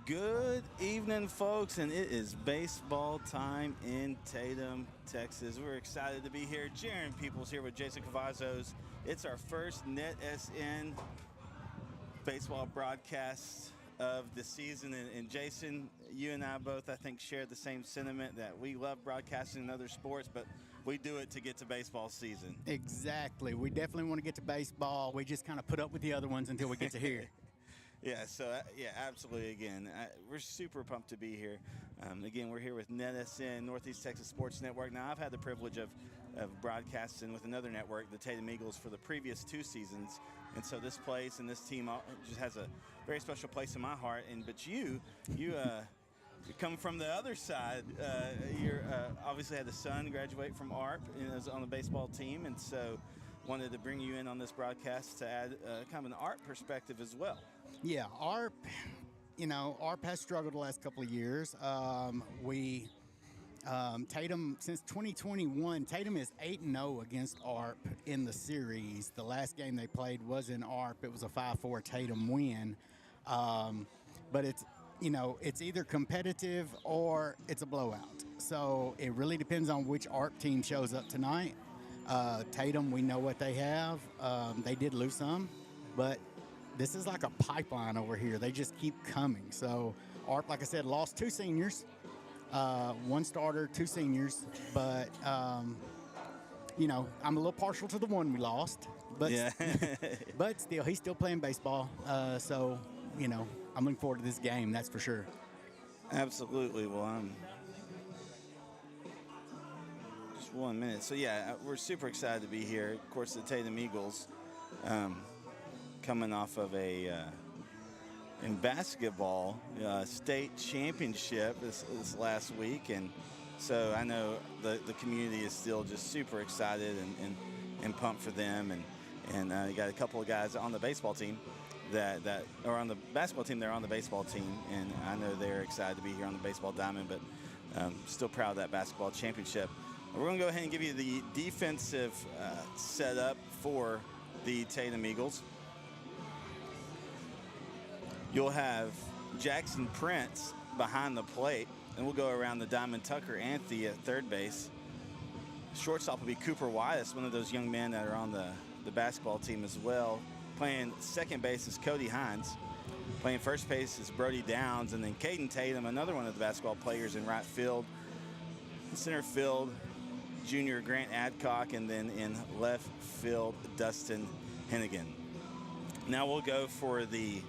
Good evening, folks, and it is baseball time in Tatum, Texas. We're excited to be here. Jaron Peoples here with Jason Cavazos. It's our first NetSN baseball broadcast of the season. And Jason, you and I both, I think, share the same sentiment that we love broadcasting in other sports, but we do it to get to baseball season. Exactly. We definitely want to get to baseball. We just kind of put up with the other ones until we get to here. Yeah, so, absolutely. Again, we're super pumped to be here. Again, we're here with NetSN, Northeast Texas Sports Network. Now, I've had the privilege of broadcasting with another network, the Tatum Eagles, for the previous 2 seasons. And so this place and this team just has a very special place in my heart. But you come from the other side. You're obviously had a son graduate from ARP and is on the baseball team. And so wanted to bring you in on this broadcast to add kind of an ARP perspective as well. Yeah, ARP has struggled the last couple of years. Tatum, since 2021, Tatum is 8-0 against ARP in the series. The last game they played was in ARP. It was a 5-4 Tatum win. But it's either competitive or it's a blowout. So it really depends on which ARP team shows up tonight. Tatum, we know what they have. They did lose some, but this is like a pipeline over here. They just keep coming. So ARP, like I said, lost 2 seniors, 1 starter, 2 seniors. But, I'm a little partial to the one we lost. But, yeah. but still, he's still playing baseball. So, I'm looking forward to this game, that's for sure. Absolutely. Well, just 1 minute. So, we're super excited to be here. Of course, the Tatum Eagles. Coming off of in basketball state championship this last week, and so I know the community is still just super excited and pumped for them, and you got a couple of guys on the baseball team that are on the basketball team. They're on the baseball team, and I know they're excited to be here on the baseball diamond, but still proud of that basketball championship. We're going to go ahead and give you the defensive setup for the Tatum Eagles. You'll have Jackson Prince behind the plate, and we'll go around the diamond. Tucker Anthony at third base. Shortstop will be Cooper Wyas, one of those young men that are on the basketball team as well. Playing second base is Cody Hines. Playing first base is Brody Downs, and then Caden Tatum, another one of the basketball players in right field. In center field, junior Grant Adcock, and then in left field, Dustin Hennigan. Now we'll go for the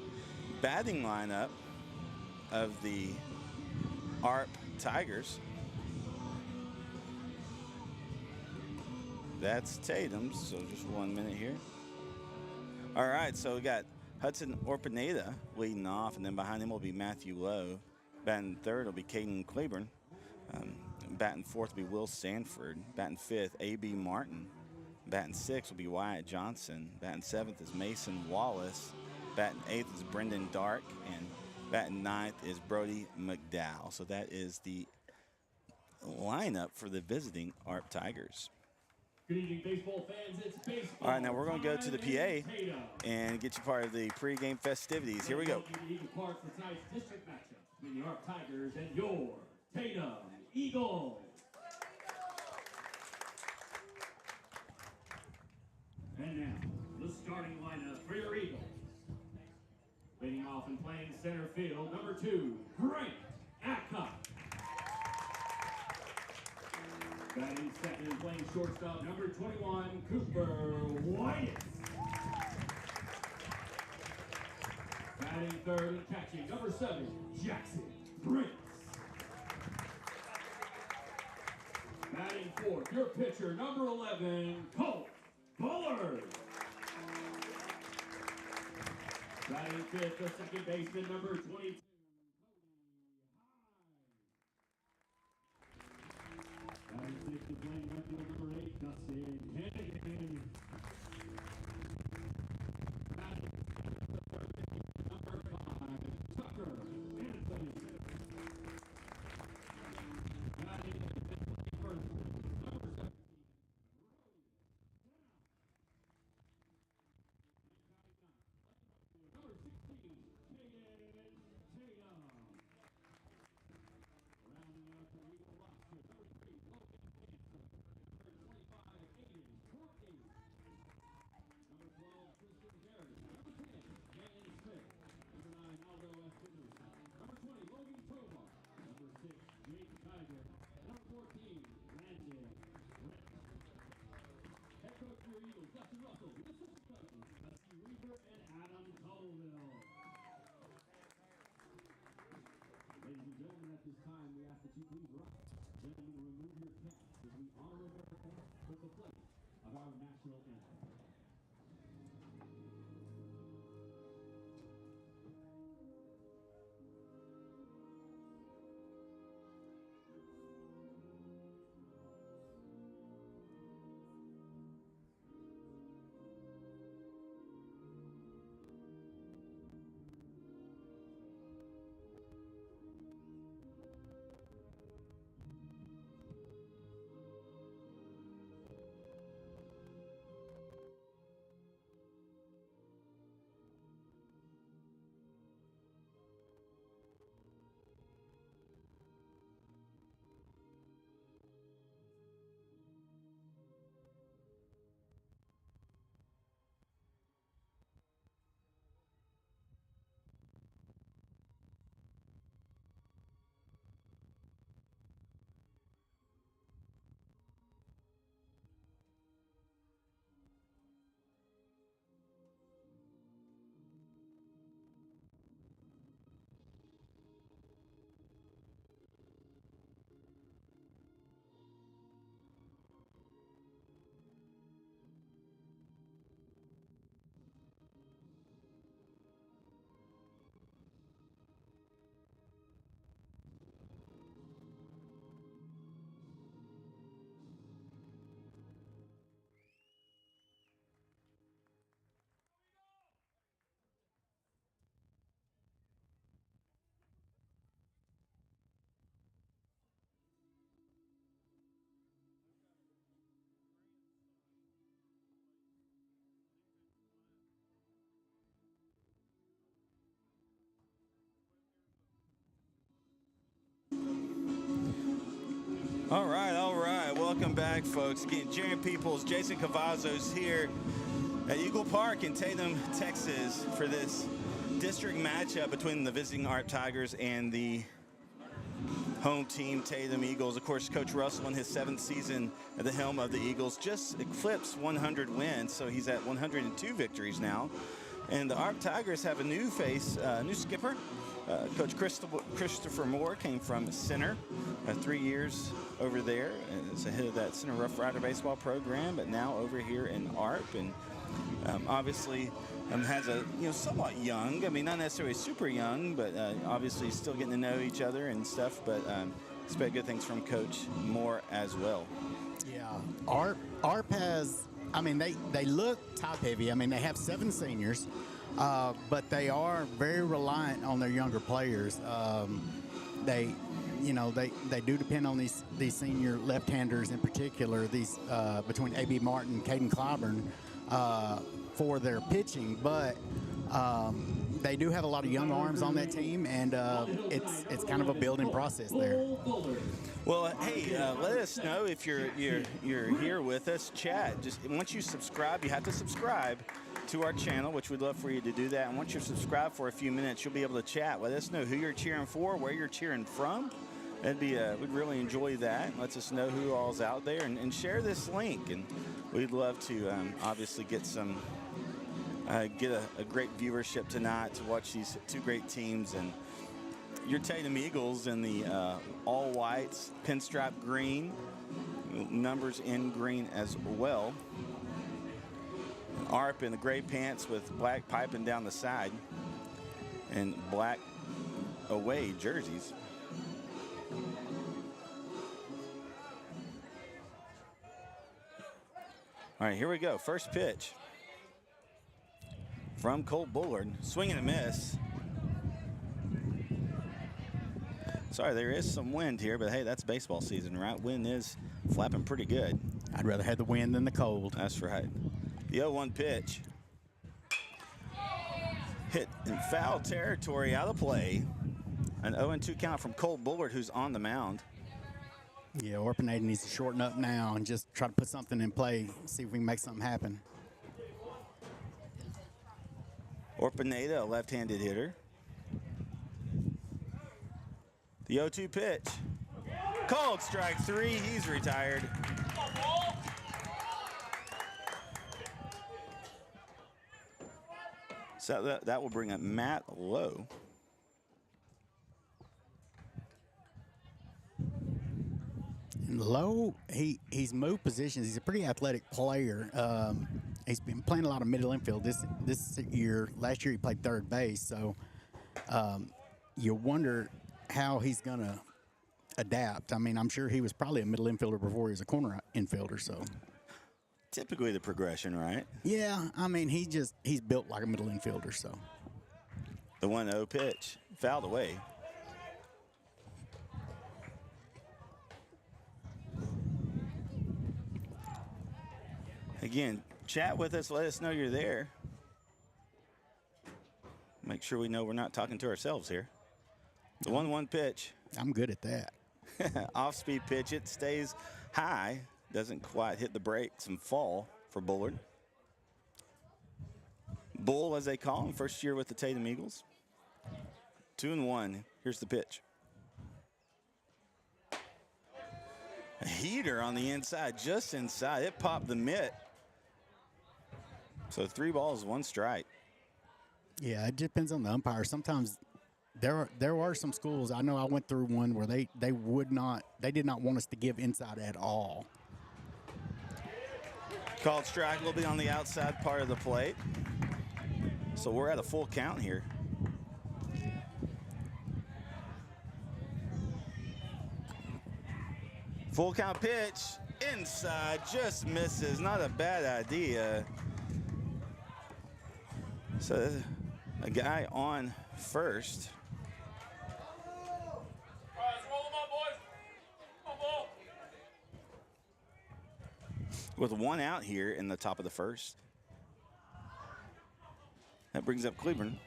batting lineup of the ARP Tigers. That's Tatum, so just 1 minute here. All right, so we got Hudson Orpineda leading off, and then behind him will be Matthew Lowe. Batting third will be Caden Claiborne. Batting fourth will be Will Sanford. Batting fifth, A.B. Martin. Batting sixth will be Wyatt Johnson. Batting seventh is Mason Wallace. Batting eighth is Brendan Dark. And batting ninth is Brody McDowell. So that is the lineup for the visiting ARP Tigers. Good evening, baseball fans. It's baseball. All right, now we're going to go to the PA and get you part of the pregame festivities. Here we go. Eagle Park for tonight's district matchup between the ARP Tigers and your Tatum Eagles. And now, the starting lineup for your Eagles. Leading off and playing center field, number 2, Grant Adcock. Batting second and playing shortstop, number 21, Cooper White. Batting third and catching, number 7, Jackson Prince. Batting fourth, your pitcher, number 11, Colt Bullard. Batting fifth, the second baseman, number 22. Batting sixth, playing right field, number 8, Dustin Hennigan. Batting seventh, the third baseman, number 5, Tucker Anthony. Batting fifth, playing first, number 17. Number 16, Tatum. Rounding out the Eagle roster, number 3, Logan Hanson. Number 25, Aiden Courtney. Number 12, Tristan Harris. Number 10, Dan Smith. Number 9, Aldo Espinosa. Number 20, Logan Tovar. Number 6, Jake Tiger. Number 14, Landon Rick. Head coach for your Eagles, Dustin Russell. With assistant coaches, Dusty Reaver and Adam Colville. Ladies and gentlemen, at this time, we ask that you please rise. Gentlemen, remove your caps as we honor America with the pledge of our national anthem. All right. Welcome back, folks. Again, Jaron Peoples, Jason Cavazos here at Eagle Park in Tatum, Texas for this district matchup between the visiting ARP Tigers and the home team Tatum Eagles. Of course, Coach Russell in his 7th season at the helm of the Eagles just eclipsed 100 wins, so he's at 102 victories now. And the ARP Tigers have a new face, new skipper. Coach Christopher Moore came from Center, 3 years over there, and is ahead of that Center Rough Rider baseball program, but now over here in ARP, and obviously has a somewhat young, I mean not necessarily super young, but obviously still getting to know each other and stuff. But expect good things from Coach Moore as well. Yeah, ARP has. I mean, they look top heavy. I mean, they have 7 seniors, but they are very reliant on their younger players. They do depend on these senior left-handers in particular. These between A.B. Martin, Caden Clyburn, for their pitching, but they do have a lot of young arms on that team, and it's kind of a building process there. Well, hey, let us know if you're here with us. Chat. Just once you subscribe, you have to subscribe to our channel, which we'd love for you to do that. And once you're subscribed for a few minutes, you'll be able to chat. Let us know who you're cheering for, where you're cheering from. That'd be we'd really enjoy that. Lets us know who all's out there, and share this link. And we'd love to obviously get some. Get a great viewership tonight to watch these 2 great teams, and your Tatum Eagles in the all whites, pinstripe green, numbers in green as well. And ARP in the gray pants with black piping down the side, and black away jerseys. All right, here we go. First pitch from Colt Bullard. Swing and a miss. Sorry, there is some wind here, but hey, that's baseball season, right? Wind is flapping pretty good. I'd rather have the wind than the cold. That's right. The 0-1 pitch. Hit in foul territory, out of play. An 0-2 count from Colt Bullard, who's on the mound. Yeah, Orpinade needs to shorten up now and just try to put something in play, see if we can make something happen. Orpineda, a left-handed hitter. The 0-2 pitch. Called strike 3. He's retired. So that will bring up Matt Lowe. And Lowe, he's moved positions. He's a pretty athletic player. He's been playing a lot of middle infield this year. Last year he played third base, so you wonder how he's going to adapt. I mean, I'm sure he was probably a middle infielder before he was a corner infielder. So typically the progression, right? Yeah, I mean, he's built like a middle infielder. So the 1-0 pitch fouled away. Again, chat with us. Let us know you're there. Make sure we know we're not talking to ourselves here. The 1-1 pitch. I'm good at that. Off-speed pitch. It stays high. Doesn't quite hit the brakes and fall for Bullard. Bull, as they call him, first year with the Tatum Eagles. 2-1. Here's the pitch. A heater on the inside, just inside. It popped the mitt. So 3 balls, 1 strike. Yeah, it depends on the umpire. Sometimes there are some schools. I know I went through one where they did not want us to give inside at all. Called strike will be on the outside part of the plate. So we're at a full count here. Full count pitch, inside, just misses. Not a bad idea. So a guy on first. With 1 out here in the top of the first. That brings up Cleburne.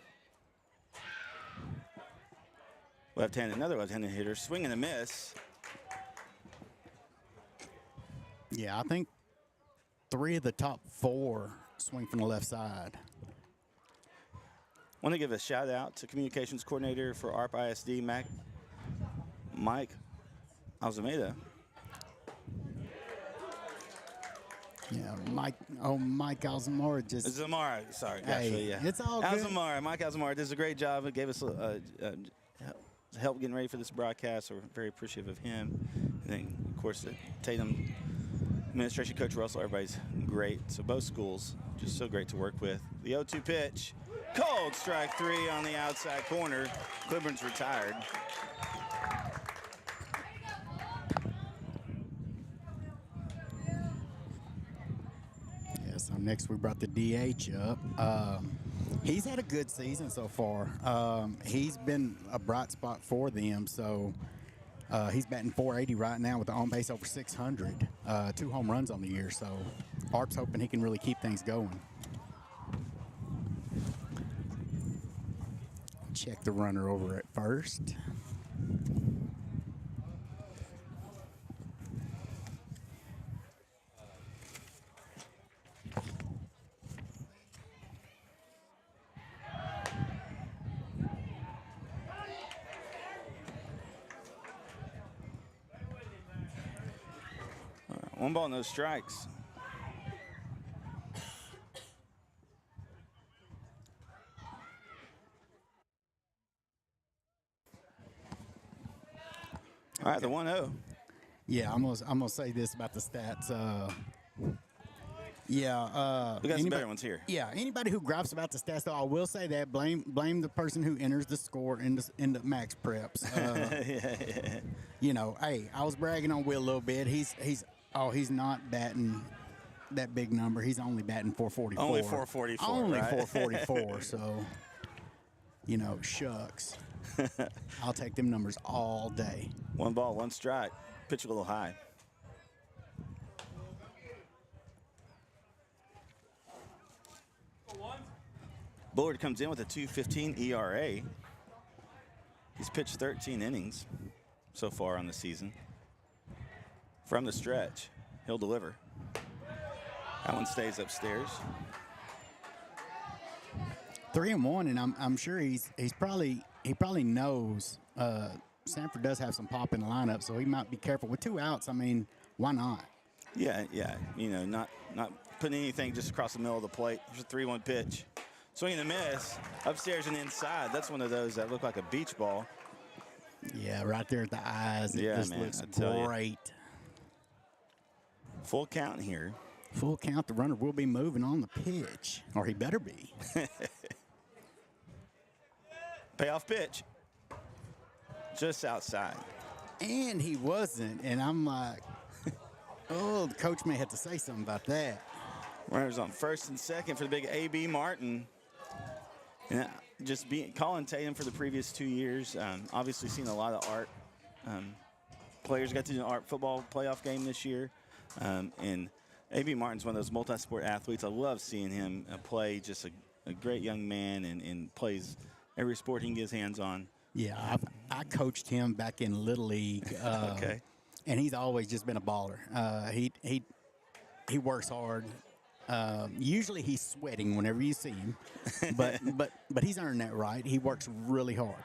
Another left-handed hitter, swing and a miss. Yeah, I think 3 of the top 4 swing from the left side. Want to give a shout out to communications coordinator for ARP ISD, Mike Alzameda. Yeah, Mike Alzamora just. Zamora, sorry. Hey, Actually, yeah. it's all good. Mike Alzamora does a great job. It gave us help getting ready for this broadcast. So we're very appreciative of him. And then, of course, the Tatum administration coach Russell. Everybody's great. So both schools just so great to work with. The 0-2 pitch, cold strike 3 on the outside corner. Cliburn's retired. So next we brought the DH up. He's had a good season so far. He's been a bright spot for them. So he's batting .480 right now with the on base over 600. 2 home runs on the year. So ARP's hoping he can really keep things going. Check the runner over at first. One ball, no strikes. All right, the 1-0. Yeah, I'm gonna say this about the stats. We got some better ones here. Yeah, anybody who gripes about the stats, though, I will say that blame the person who enters the score in the max preps. Yeah. You know, hey, I was bragging on Will a little bit. He's not batting that big number. He's only batting 444. Only 444. Only right? 444. So, you know, shucks. I'll take them numbers all day. 1 ball, 1 strike. Pitch a little high. Bullard comes in with a 2.15 ERA. He's pitched 13 innings so far on the season. From the stretch, he'll deliver. That one stays upstairs. 3-1, and I'm sure he probably knows Sanford does have some pop in the lineup, so he might be careful. With 2 outs, I mean, why not? Yeah. You know, not putting anything just across the middle of the plate. There's a 3-1 pitch. Swing and a miss. Upstairs and inside. That's one of those that look like a beach ball. Yeah, right there at the eyes. It just looks great. Full count here. Full count. The runner will be moving on the pitch, or he better be. Payoff pitch. Just outside. And he wasn't. And I'm like, oh, the coach may have to say something about that. Runners on first and second for the big A.B. Martin. And just calling Tatum for the previous 2 years. Obviously seen a lot of ARP players. Got to do an ARP football playoff game this year. And A.B. Martin's one of those multi-sport athletes. I love seeing him play. Just a great young man and plays every sport he can get his hands on. Yeah, I coached him back in Little League. Okay. And he's always just been a baller. He works hard. Usually he's sweating whenever you see him, but he's earned that right. He works really hard.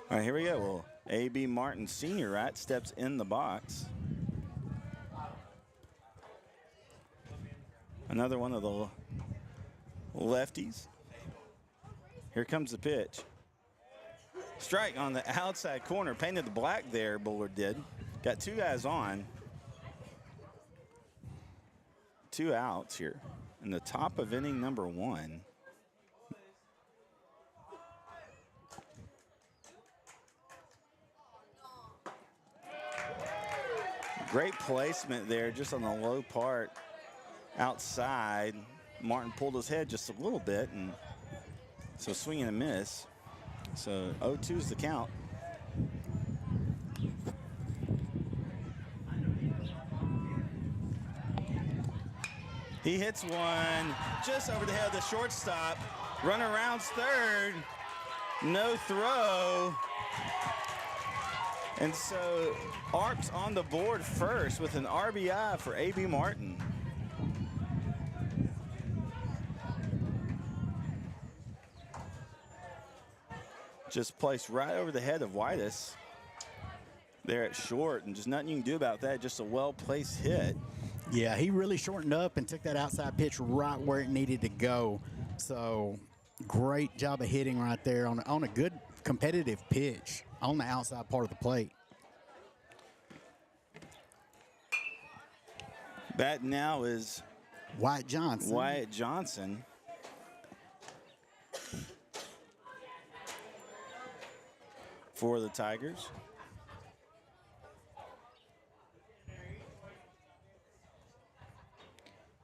All right, here we go. Well, A.B. Martin Sr. steps in the box. Another one of the lefties. Here comes the pitch. Strike on the outside corner. Painted the black there, Bullard did. Got 2 guys on. 2 outs here in the top of inning number 1. Great placement there, just on the low part outside. Martin pulled his head just a little bit, and so swing and a miss. So 0-2 is the count. He hits one just over the head of the shortstop. Runner rounds third. No throw. And so ARP's on the board first with an RBI for A.B. Martin. just placed right over the head of Whitus there at short, and just nothing you can do about that. Just a well-placed hit. Yeah, he really shortened up and took that outside pitch right where it needed to go. So great job of hitting right there on a good competitive pitch on the outside part of the plate. Bat now is Wyatt Johnson. Wyatt Johnson. For the Tigers.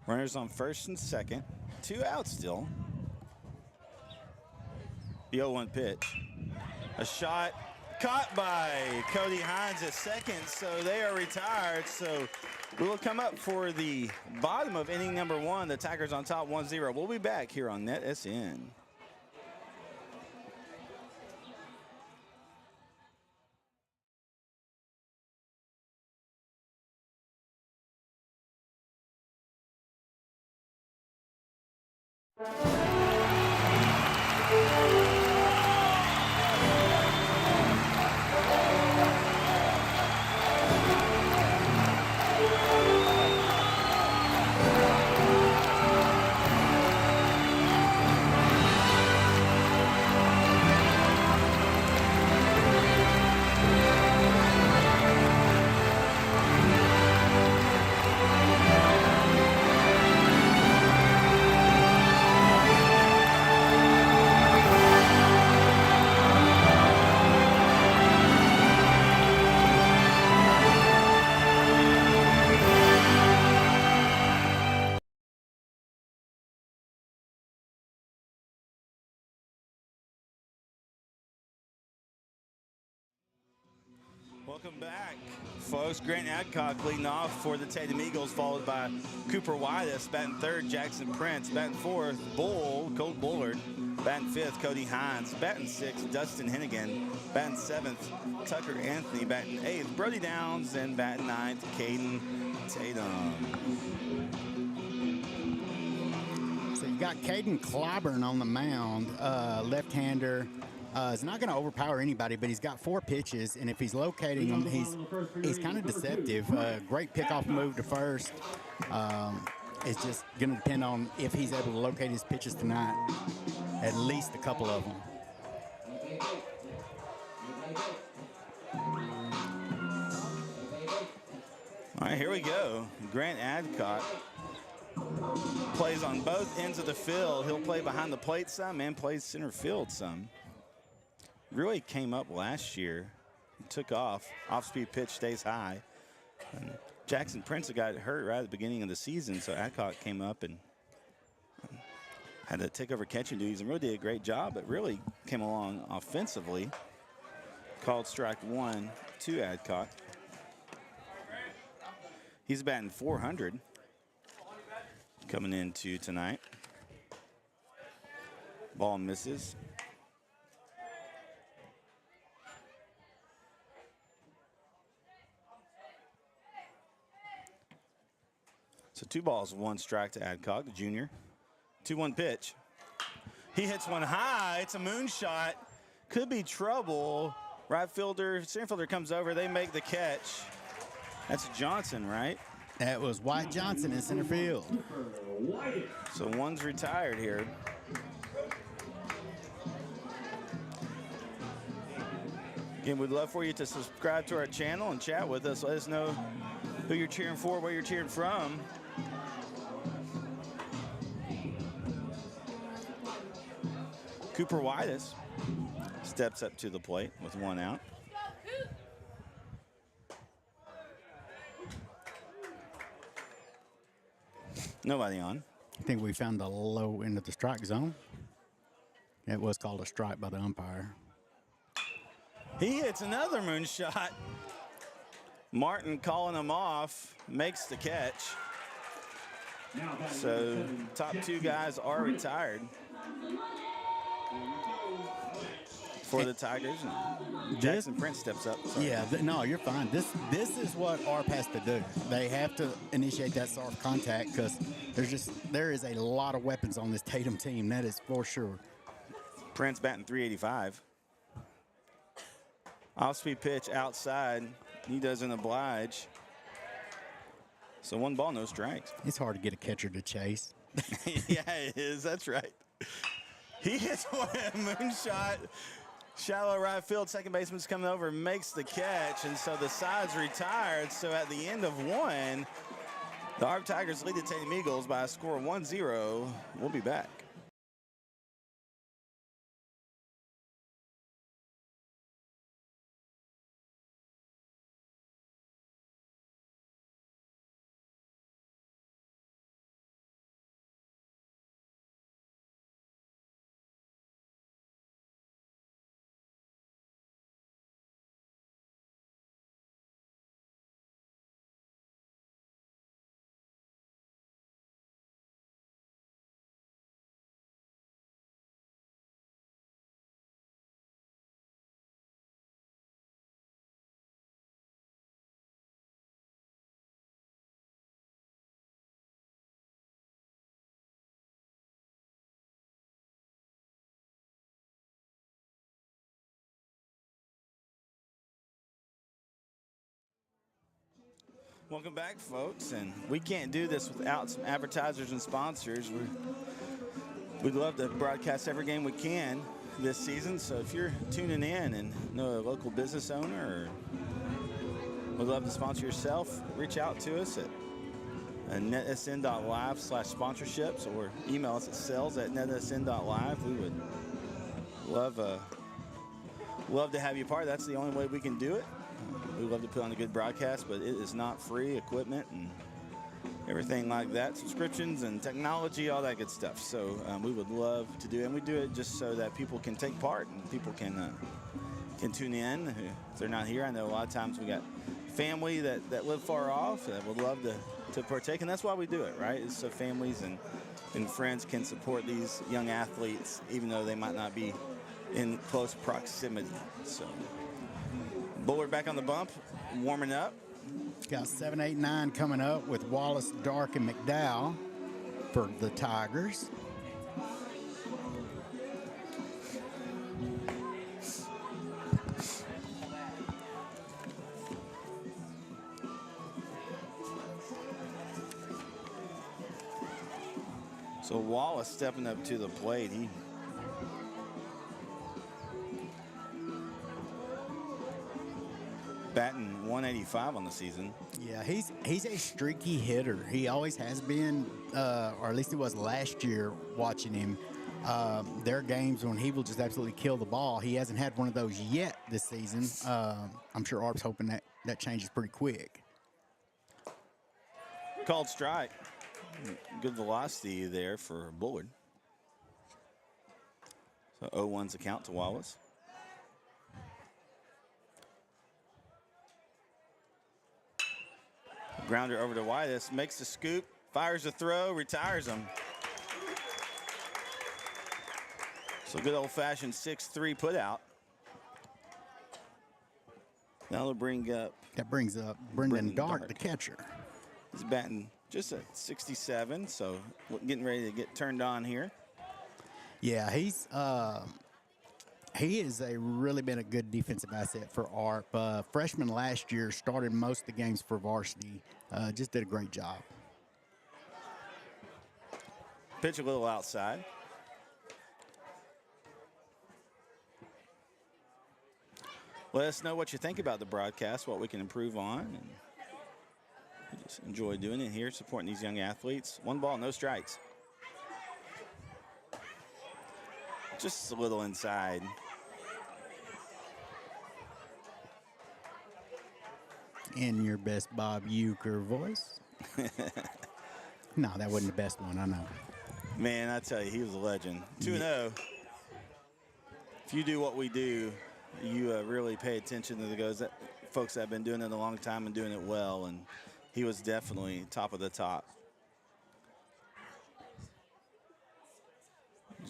Runners on first and second. 2 outs still. The 0-1 pitch. A shot caught by Cody Hines at second, so they are retired. So we will come up for the bottom of inning number 1. The Tigers on top 1-0. We'll be back here on NetSN. Welcome back, folks. Grant Adcock leading off for the Tatum Eagles, followed by Cooper Whitus. Batting third, Jackson Prince. Batting fourth, Colt Bullard. Batting fifth, Cody Hines. Batting sixth, Dustin Hennigan. Batting seventh, Tucker Anthony. Batting eighth, Brody Downs. And batting ninth, Caden Tatum. So you got Caden Clyburn on the mound, left-hander. Is not going to overpower anybody, but he's got 4 pitches, and if he's locating them, he's kind of deceptive. Great pickoff move to first. It's just going to depend on if he's able to locate his pitches tonight, at least a couple of them. All right, here we go. Grant Adcock plays on both ends of the field. He'll play behind the plate some and plays center field some. Really came up last year, took off. Off-speed pitch stays high. And Jackson Prince got hurt right at the beginning of the season, so Adcock came up and had to take over catching duties and really did a great job, but really came along offensively. Called strike 1 to Adcock. He's batting .400 coming into tonight. Ball misses. So 2 balls, 1 strike to Adcock, the junior. 2-1 pitch. He hits one high. It's a moonshot. Could be trouble. Right fielder, center fielder comes over. They make the catch. That's Johnson, right? That was Wyatt Johnson in center field. So one's retired here. Again, we'd love for you to subscribe to our channel and chat with us. Let us know who you're cheering for, where you're cheering from. Cooper Whitus steps up to the plate with 1 out. Nobody on. I think we found the low end of the strike zone. It was called a strike by the umpire. He hits another moonshot. Martin calling him off, makes the catch. So top 2 guys are retired for the Tigers. And Jackson Prince steps up. Sorry. Yeah, no, you're fine. This is what ARP has to do. They have to initiate that soft contact because there is a lot of weapons on this Tatum team. That is for sure. Prince batting .385. Off-speed pitch outside. He doesn't oblige. So 1 ball, no strikes. It's hard to get a catcher to chase. Yeah, it is. That's right. He hits one moonshot. Shallow right field. Second baseman's coming over, makes the catch, and so the side's retired. So at the end of 1, the ARP Tigers lead the Tatum Eagles by a score of 1-0. We'll be back. Welcome back, folks, and we can't do this without some advertisers and sponsors. We'd love to broadcast every game we can this season, so if you're tuning in and know a local business owner or would love to sponsor yourself, reach out to us at netsn.live/sponsorships or email us at sales@netsn.live. We would love to have you part. That's the only way we can do it. We love to put on a good broadcast, but it is not free equipment and everything like that. Subscriptions and technology, all that good stuff. So we would love to do it, and we do it just so that people can take part and people can tune in. If they're not here, I know a lot of times we got family that live far off that would love to partake, and that's why we do it, right? It's so families and friends can support these young athletes, even though they might not be in close proximity. So Bullard back on the bump, warming up. Got 7, 8, 9 coming up with Wallace, Dark, and McDowell for the Tigers. So Wallace stepping up to the plate. He batting 185 on the season. Yeah, he's a streaky hitter. He always has been, or at least he was last year watching him. There are games when he will just absolutely kill the ball. He hasn't had one of those yet this season. I'm sure Arp's hoping that changes pretty quick. Called strike. Good velocity there for Bullard. So 0-1's a count to Wallace. Grounder over to Whitus, makes the scoop, fires the throw, retires him. So good old-fashioned 6-3 put out. Now they'll bring up. That brings up Brendan Dark, the catcher. He's batting just at 67, so getting ready to get turned on here. Yeah, he has really been a good defensive asset for ARP. Freshman last year, started most of the games for varsity. Just did a great job. Pitch a little outside. Let us know what you think about the broadcast, what we can improve on. And we just enjoy doing it here, supporting these young athletes. 1 ball, no strikes. Just a little inside. In your best Bob Uecker voice. No, that wasn't the best one, I know. Man, I tell you, he was a legend. 2-0. If you do what we do, you really pay attention to the folks that have been doing it a long time and doing it well, and he was definitely top of the top.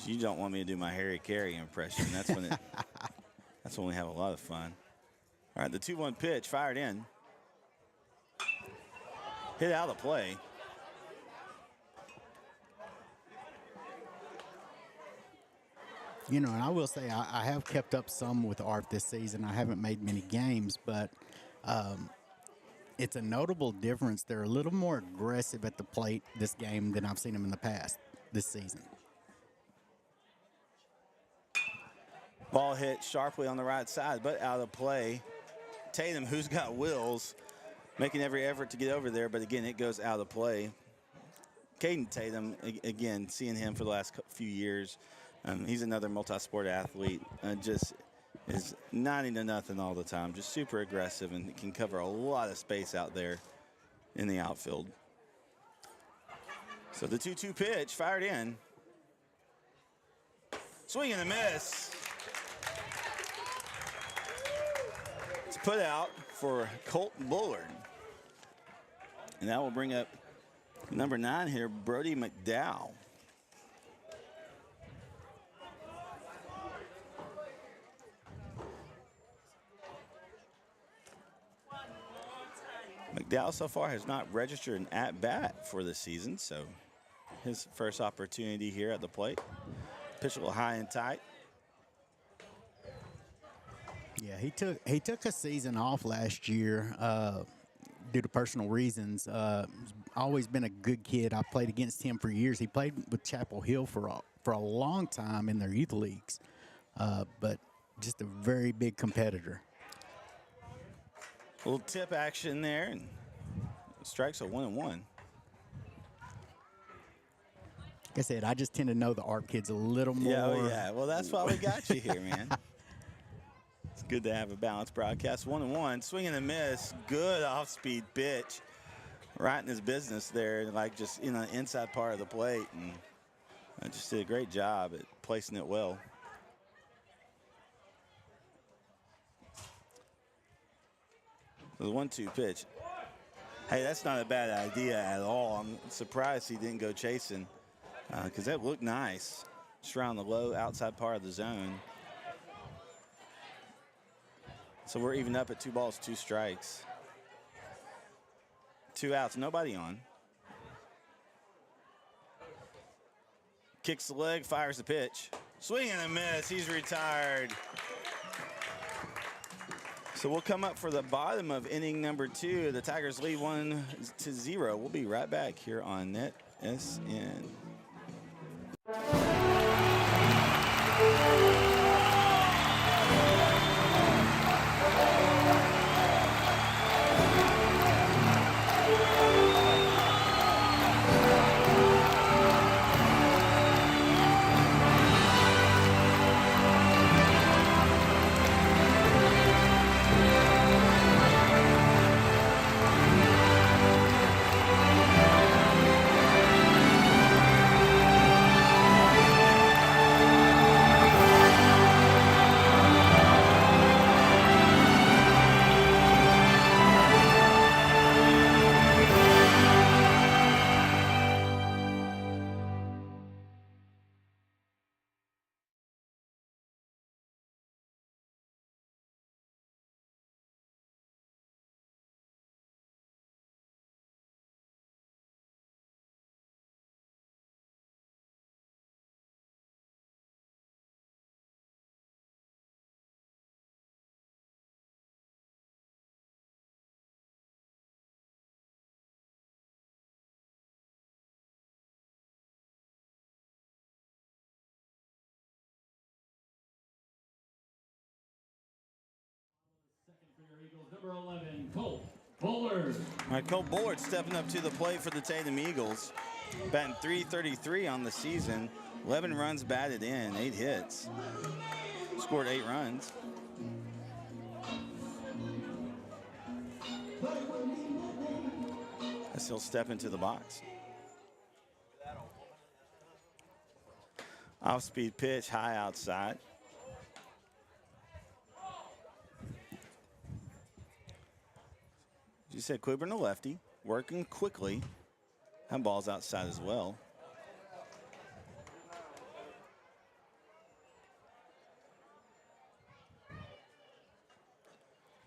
You don't want me to do my Harry Carey impression. That's when that's when we have a lot of fun. All right, the 2-1 pitch fired in. Hit out of play. You know, and I will say I have kept up some with ARP this season. I haven't made many games, but it's a notable difference. They're a little more aggressive at the plate this game than I've seen them in the past this season. Ball hit sharply on the right side, but out of play. Tatum, who's got wheels, making every effort to get over there, but again, it goes out of play. Caden Tatum, again, seeing him for the last few years, he's another multi-sport athlete. Just is 90-0 all the time. Just super aggressive and can cover a lot of space out there in the outfield. So the 2-2 pitch fired in. Swing and a miss. It's put out for Colt Bullard. And that will bring up number 9 here, Brody McDowell. McDowell so far has not registered an at-bat for the season, so his first opportunity here at the plate. Pitch a little high and tight. Yeah, he took a season off last year due to personal reasons. Always been a good kid. I played against him for years. He played with Chapel Hill for a long time in their youth leagues, but just a very big competitor. A little tip action there, and strikes are 1-1. Like I said, I just tend to know the ARP kids a little more. Yeah, oh yeah. Well, that's why we got you here, man. It's good to have a balanced broadcast. 1-1, swing and a miss. Good off-speed pitch. Right in his business there, like just in the inside part of the plate. And I just did a great job at placing it well. The 1-2 pitch. Hey, that's not a bad idea at all. I'm surprised he didn't go chasing because that looked nice. Just around the low outside part of the zone. So we're even up at 2 balls, 2 strikes. 2 outs, nobody on. Kicks the leg, fires the pitch. Swing and a miss, he's retired. So we'll come up for the bottom of inning number 2. The Tigers lead 1-0. We'll be right back here on Net SN. Second for your Eagles, number 11, Colt Bullard. All right, Colt Bullard stepping up to the plate for the Tatum Eagles. Batting .333 on the season. 11 runs batted in, 8 hits. Scored 8 runs. As he'll step into the box. Off-speed pitch, high outside. You said Quiburn, the lefty, working quickly. That ball's outside as well.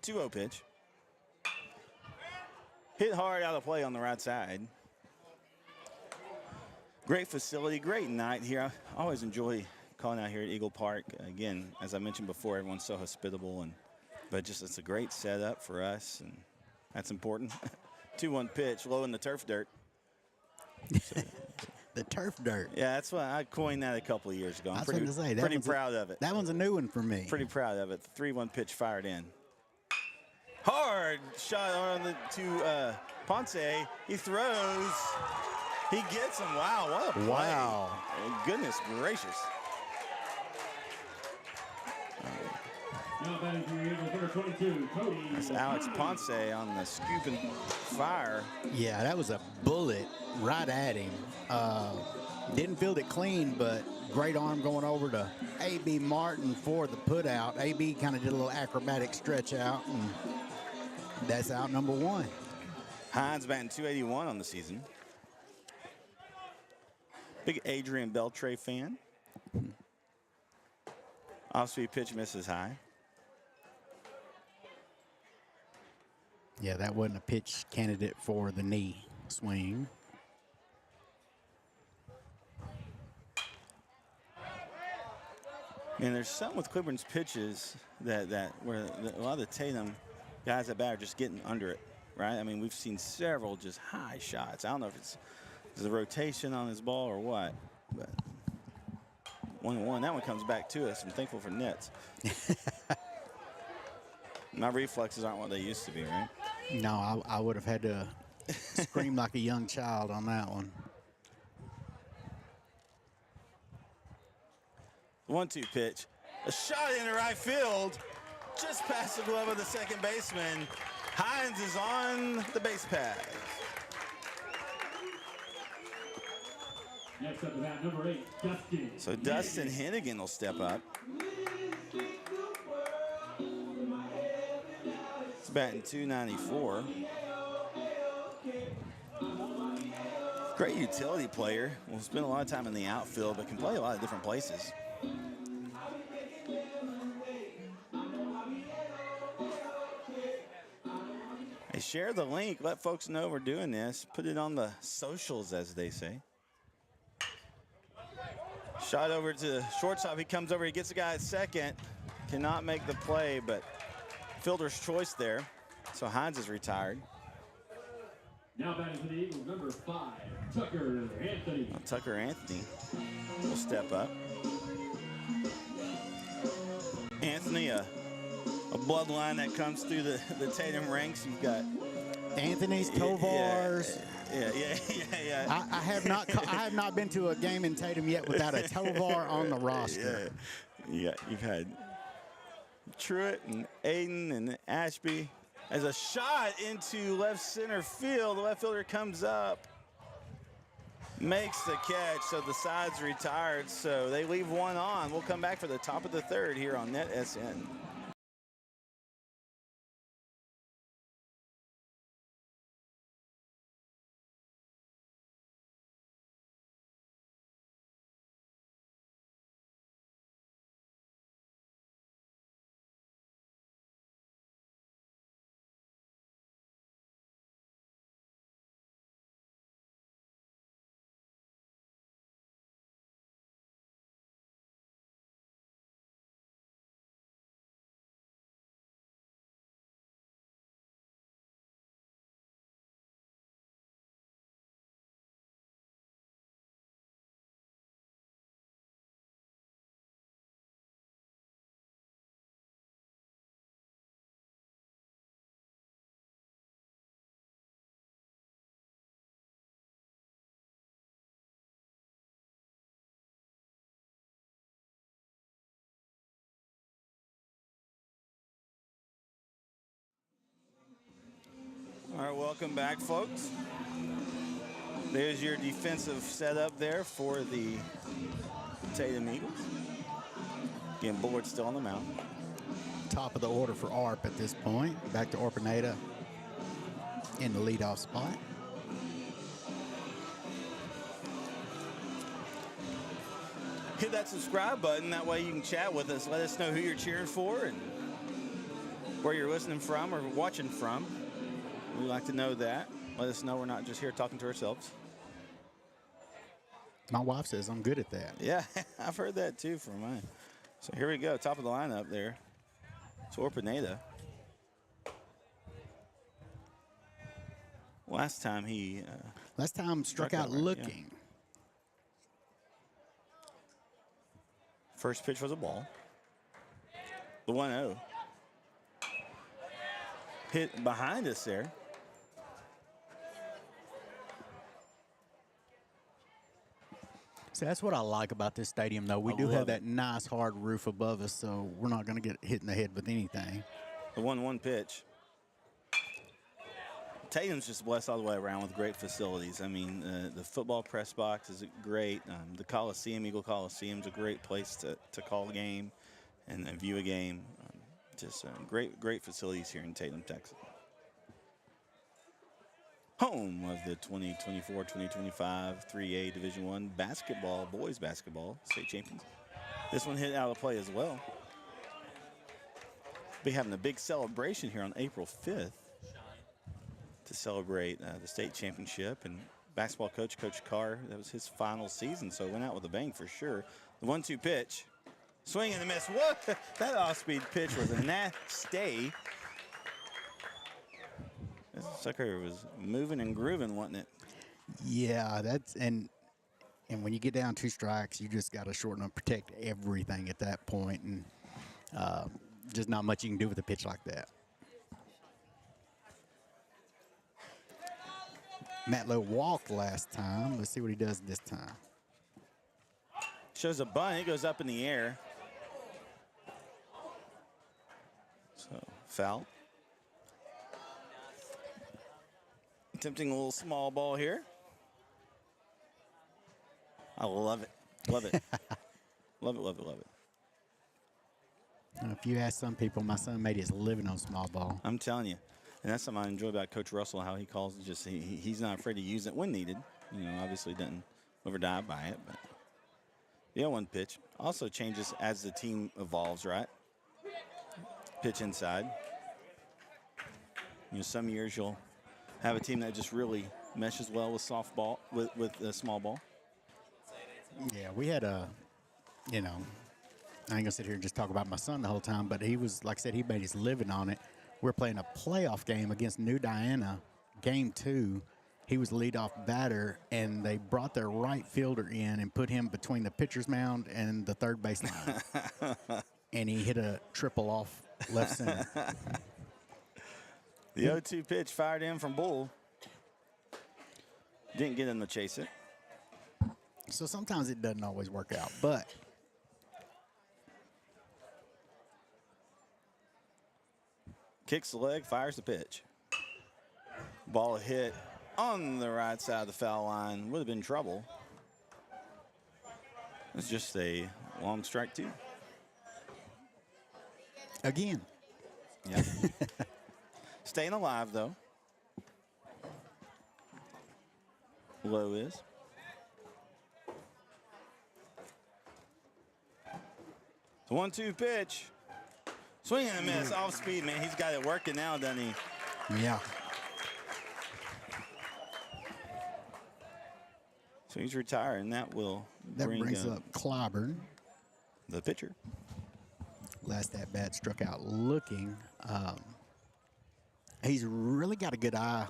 Two-0 pitch. Hit hard out of play on the right side. Great facility, great night here. I always enjoy calling out here at Eagle Park. Again, as I mentioned before, everyone's so hospitable, but just it's a great setup for us, and that's important. 2-1 pitch, low in the turf dirt. The turf dirt. Yeah, that's why I coined that a couple of years ago. I'm pretty proud of it. That one's a new one for me. Pretty proud of it. 3-1 pitch fired in. Hard shot on to Ponce. He throws. He gets him. Wow, what a play. Wow. Goodness gracious. Now batting for the Eagles, number 22, Cody. That's Alex Ponce on the scoop and fire. Yeah, that was a bullet right at him. Didn't field it clean, but great arm going over to A.B. Martin for the put out. A.B. kind of did a little acrobatic stretch out, and that's out number 1. Hines batting 281 on the season. Big Adrian Beltre fan. Off-speed pitch misses high. Yeah, that wasn't a pitch candidate for the knee swing. And there's something with Cleburne's pitches that where a lot of the Tatum guys at bat are just getting under it, right? I mean, we've seen several just high shots. I don't know if it's the rotation on his ball or what, but 1-1. That one comes back to us. I'm thankful for nets. My reflexes aren't what they used to be, right? No, I would have had to scream like a young child on that one. 1-2 pitch. A shot into right field. Just past the glove of the second baseman. Hines is on the base path. Next up to that, number 8, Dustin. So Dustin Hennigan will step up. He's batting 294. Great utility player. Will spend a lot of time in the outfield, but can play a lot of different places. Hey, share the link. Let folks know we're doing this. Put it on the socials, as they say. Shot over to shortstop. He comes over. He gets a guy at second. Cannot make the play, but fielder's choice there. So Hines is retired. Now batting for the Eagles, number 5, Tucker Anthony. Well, Tucker Anthony will step up. Anthony, a bloodline that comes through the Tatum ranks. You've got Anthony's, Tovars. Yeah. I have not been to a game in Tatum yet without a Tovar on the roster. Yeah, you've had Truitt and Aiden and Ashby. As a shot into left center field, the left fielder comes up, makes the catch, so the side's retired, so they leave one on. We'll come back for the top of the third here on NetSN. All right, welcome back, folks. There's your defensive setup there for the Tatum Eagles. Again, Bullard's still on the mound. Top of the order for ARP at this point. Back to Orpineta in the leadoff spot. Hit that subscribe button. That way you can chat with us. Let us know who you're cheering for and where you're listening from or watching from. We'd like to know that. Let us know we're not just here talking to ourselves. My wife says I'm good at that. Yeah, I've heard that too from mine. So here we go, top of the lineup there. Torpineda. Last time he Last time struck out right, yeah. looking. First pitch was a ball. The 1-0. Hit behind us there. See, that's what I like about this stadium, though. We I do love have it. that nice hard roof above us, so we're not going to get hit in the head with anything. The 1-1 pitch. Tatum's just blessed all the way around with great facilities. I mean, the football press box is great. The Coliseum, Eagle Coliseum, is a great place to call a game and view a game. Just great facilities here in Tatum, Texas. Home of the 2024-2025 3A Division I basketball, boys basketball state champions. This one hit out of play as well. Be having a big celebration here on April 5th to celebrate the state championship. And basketball coach, Coach Carr, that was his final season, so went out with a bang for sure. The 1-2 pitch. Swing and a miss. What? That off-speed pitch was a nasty. This sucker was moving and grooving, wasn't it? Yeah, that's and when you get down 2 strikes, you just got to shorten and protect everything at that point, and just not much you can do with a pitch like that. Matt Lowe walked last time. Let's see what he does this time. Shows a bunt. It goes up in the air. So, foul. Attempting a little small ball here. I love it. Love it. Love it, love it, love it. If you ask some people, my son made his living on small ball. I'm telling you. And that's something I enjoy about Coach Russell, how he calls it. Just he's not afraid to use it when needed. You know, obviously doesn't overdive by it. But the 0-1 pitch also changes as the team evolves, right? Pitch inside. You know, some years you'll have a team that just really meshes well with softball, with a small ball. Yeah, we had I ain't gonna sit here and just talk about my son the whole time, but he was, like I said, he made his living on it. We're playing a playoff game against New Diana, game 2. He was the leadoff batter, and they brought their right fielder in and put him between the pitcher's mound and the third base line. And he hit a triple off left center. The 0-2 pitch fired in from Bull. Didn't get him to chase it. So sometimes it doesn't always work out, but Kicks the leg, fires the pitch. Ball hit on the right side of the foul line. Would have been trouble. It's just a long strike, too. again, Yeah. Staying alive, though. Low is. The 1-2 pitch. Swing and a miss. Off speed, man. He's got it working now, doesn't he? yeah. So he's retiring. That will That bring brings up Clyburn. the pitcher. Last at bat struck out looking. He's really got a good eye.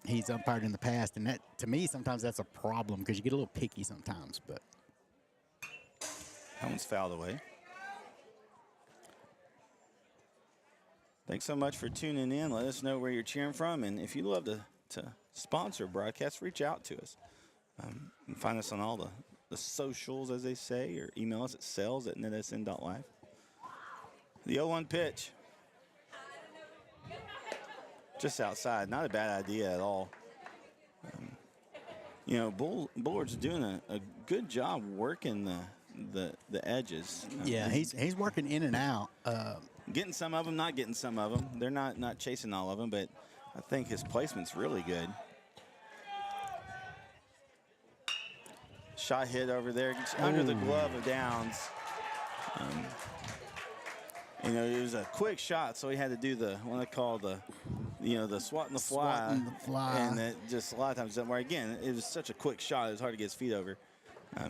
He's umpired in the past, and that, to me, sometimes that's a problem because you get a little picky sometimes. But That one's fouled away. Thanks so much for tuning in. Let us know where you're cheering from. And if you'd love to sponsor broadcasts, reach out to us. And find us on all the socials, as they say, or email us at sales@netsn.life. The 0-1 pitch. Just outside. Not a bad idea at all. You know, Bullard's doing a good job working the edges. yeah, he's working in and out. Getting some of them, not getting some of them. They're not chasing all of them, but I think his placement's really good. Shot hit over there, under the glove of Downs. You know, it was a quick shot, so he had to do what I call the the swat and the fly. Swatting the fly. And it just a lot of times doesn't work. Again, it was such a quick shot. It was hard to get his feet over.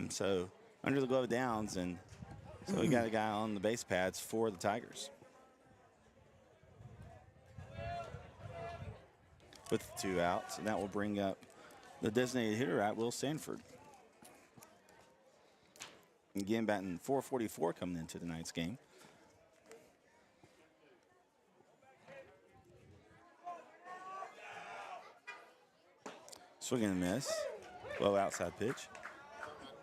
So under the glove downs, and so we got a guy on the base pads for the Tigers. With 2 outs, and that will bring up the designated hitter at Will Sanford. Again, batting .444 coming into tonight's game. Swing and a miss. Low outside pitch.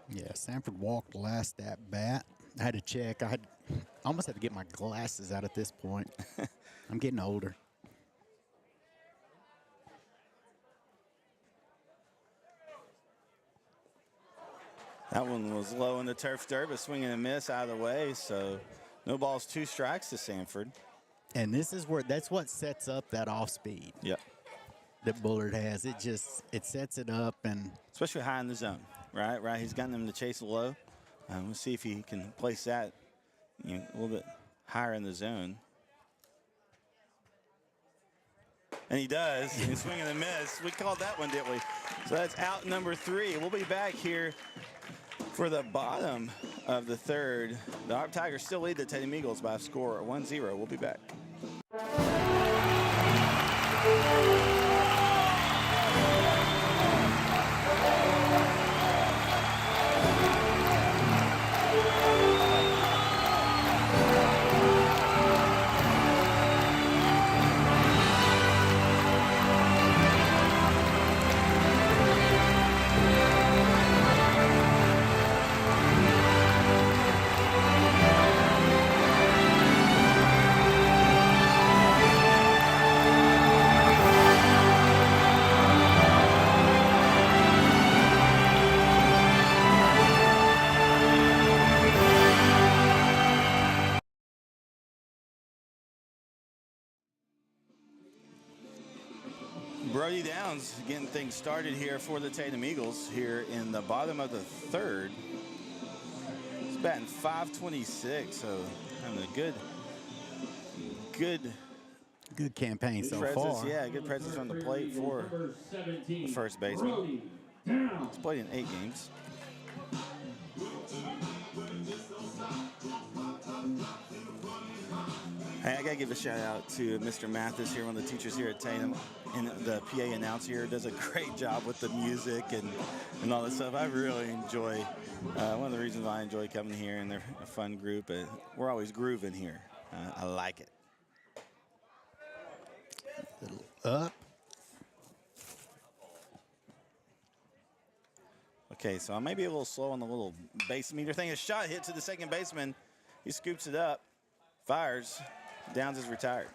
Yeah, Sanford walked last at bat. I had to check. I almost had to get my glasses out at this point. I'm getting older. That one was low in the turf dirt, but swing and a miss out of the way. So no balls, 2 strikes to Sanford. And this is that's what sets up that off speed. Yep. That Bullard has. It sets it up, and especially high in the zone, right? Right. He's gotten them to chase low. We'll see if he can place that a little bit higher in the zone. And he does. He's swinging a miss. We called that one, didn't we? So that's out number 3. We'll be back here for the bottom of the 3rd. The Arp Tigers still lead the Tatum Eagles by a score of 1-0. We'll be back. Brody Downs getting things started here for the Tatum Eagles here in the bottom of the 3rd. He's batting .526, so having a good campaign so presence, far. Yeah, good presence on the plate for the first baseman. He's played in 8 games. Hey, I got to give a shout out to Mr. Mathis here, one of the teachers here at Tatum. And the PA announcer here does a great job with the music and all that stuff. I really enjoy, one of the reasons why I enjoy coming here, and they're a fun group. We're always grooving here. I like it. Little up. Okay, so I may be a little slow on the little base meter thing. A shot hit to the second baseman. He scoops it up, fires. Downs is retired.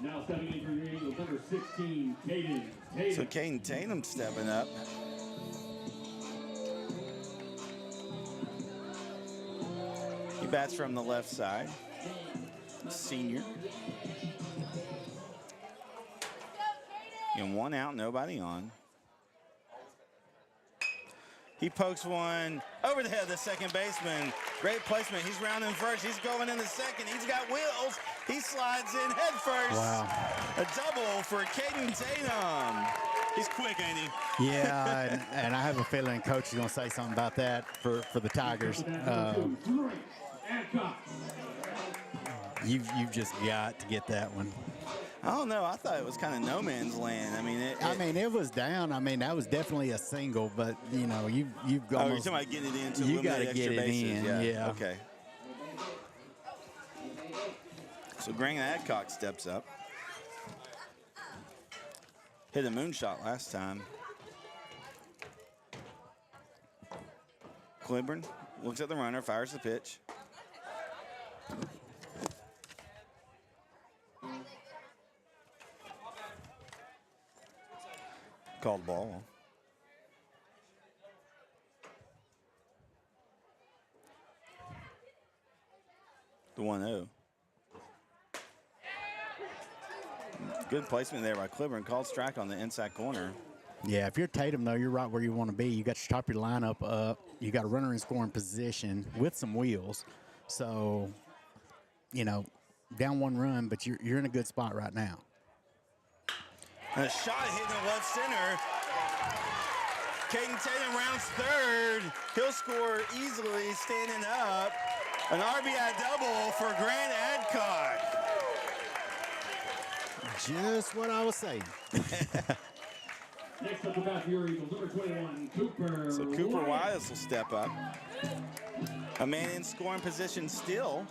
Now stepping in for your Eagles, number 16, Tatum. So Caden Tatum stepping up. He bats from the left side. Senior. And 1 out, nobody on. He pokes one over the head of the second baseman. Great placement. He's rounding first. He's going in the second. He's got wheels. He slides in head first. Wow. A double for Caden Tatum. He's quick, ain't he? Yeah, and I have a feeling Coach is going to say something about that for the Tigers. You've just got to get that one. I don't know. I thought it was kind of no man's land. I mean, it was down. I mean, that was definitely a single, but you've oh, you're almost, talking about getting it into you got to extra get it bases. in. Yeah. Okay. So Grant Adcock steps up. Hit a moonshot last time. Cliburn looks at the runner, fires the pitch. Called ball. The 1-0. Good placement there by Cliburn. Called strike on the inside corner. Yeah, if you're Tatum, though, you're right where you want to be. You got your top of your lineup up. You got a runner in scoring position with some wheels. So, down 1 run, but you're in a good spot right now. And a shot hitting the left center. Caden Tatum rounds third. He'll score easily, standing up. An RBI double for Grant Adcock. Just what I was saying. Next up, the bat for your Eagles, number 21, Cooper. So Cooper Wise will step up. A man in scoring position still.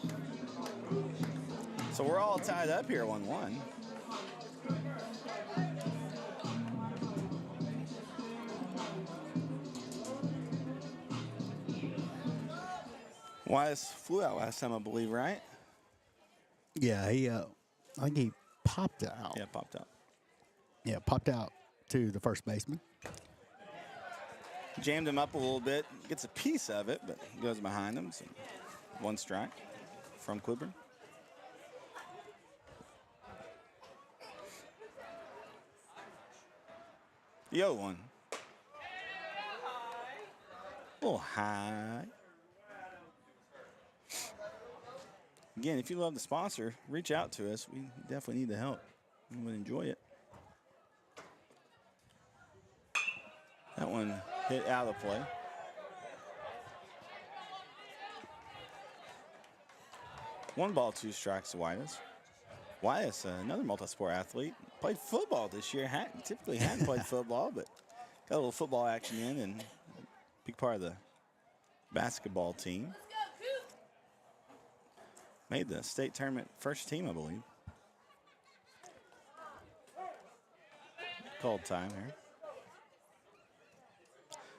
So we're all tied up here 1-1. Wise flew out last time, I believe, right? Yeah, I think he popped out. Yeah, popped out. Yeah, popped out to the first baseman. Jammed him up a little bit. Gets a piece of it, but goes behind him. So 1 strike from Cleburne. Yo, 1. A little high. Again, if you love the sponsor, reach out to us. We definitely need the help. We would enjoy it. That one hit out of play. One ball, 2 strikes to Whitus. Whitus, another multi-sport athlete, played football this year. Typically hadn't played football, but got a little football action in and big part of the basketball team. Made the state tournament first team, I believe. Called time here.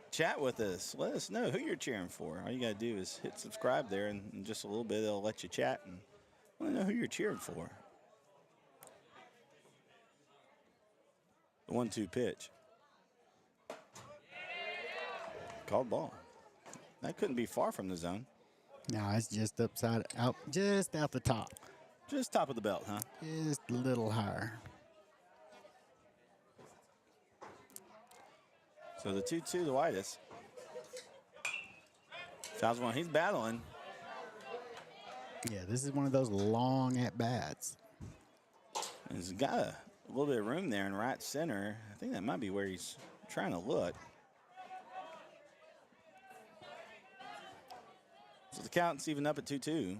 Chat with us. Let us know who you're cheering for. All you got to do is hit subscribe there, and in just a little bit, it'll let you chat and let know who you're cheering for. The 1-2 pitch. Called ball. That couldn't be far from the zone. No, it's just out, just out the top. Just top of the belt, huh? Just a little higher. So the 2-2 to Whitus. Fouls one. He's battling. Yeah, this is one of those long at-bats. He's got a little bit of room there in right center. I think that might be where he's trying to look. So the count's even up at 2-2.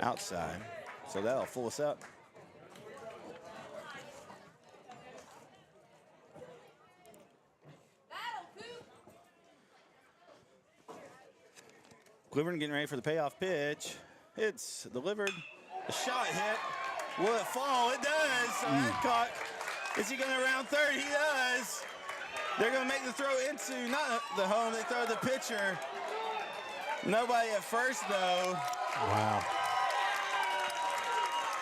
Outside. So that'll fool us up. Cleburne getting ready for the payoff pitch. It's delivered. A shot hit. Will it fall? It does. So Adcock, is he going to round third? He does. They're going to make the throw into, not the home, they throw the pitcher. Nobody at first, though. Wow.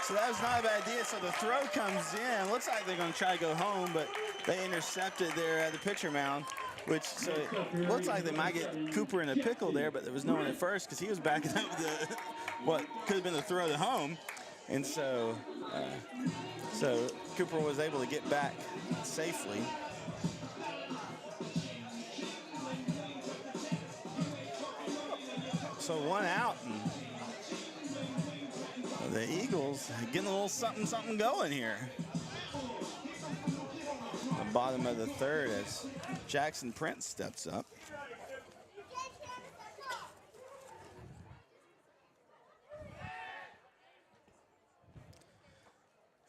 So that was not a bad idea. So the throw comes in. Looks like they're going to try to go home, but they intercepted there at the pitcher mound, which so it looks like they might get Cooper in a pickle there, but there was no one at first because he was backing up the what could have been the throw to home. And so, so Cooper was able to get back safely. So 1 out. And the Eagles getting a little something going here. The bottom of the third as Jackson Prince steps up.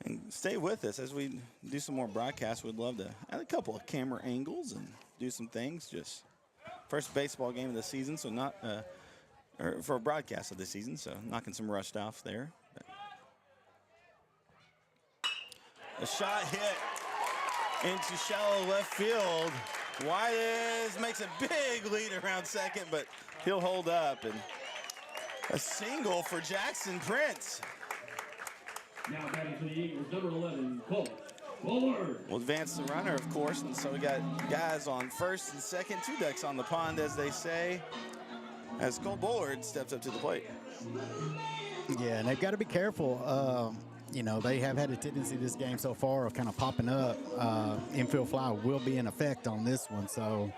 And stay with us as we do some more broadcasts. We'd love to add a couple of camera angles and do some things. Just first baseball game of the season, so not or for a broadcast of the season, so knocking some rust off there. But a shot hit into shallow left field. Whitus makes a big lead around second, but he'll hold up. And a single for Jackson Prince. Now batting for the Eagles, number 11, Colt Bullard. We'll advance the runner, of course, and so we got guys on first and second, 2 ducks on the pond, as they say, as Colt Bullard steps up to the plate. Yeah, and they've got to be careful. You know, they have had a tendency this game so far of kind of popping up. Infield fly will be in effect on this one, so.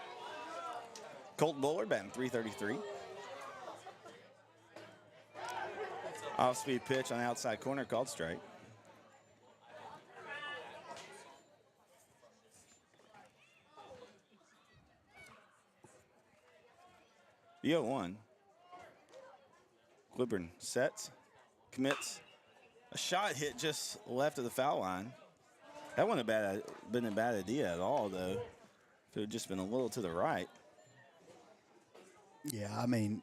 Colt Bullard batting .333. Off-speed pitch on the outside corner called strike. The 0-1. Cliburn sets, commits. A shot hit just left of the foul line. That wouldn't have been a bad idea at all, though, if it had just been a little to the right. Yeah, I mean,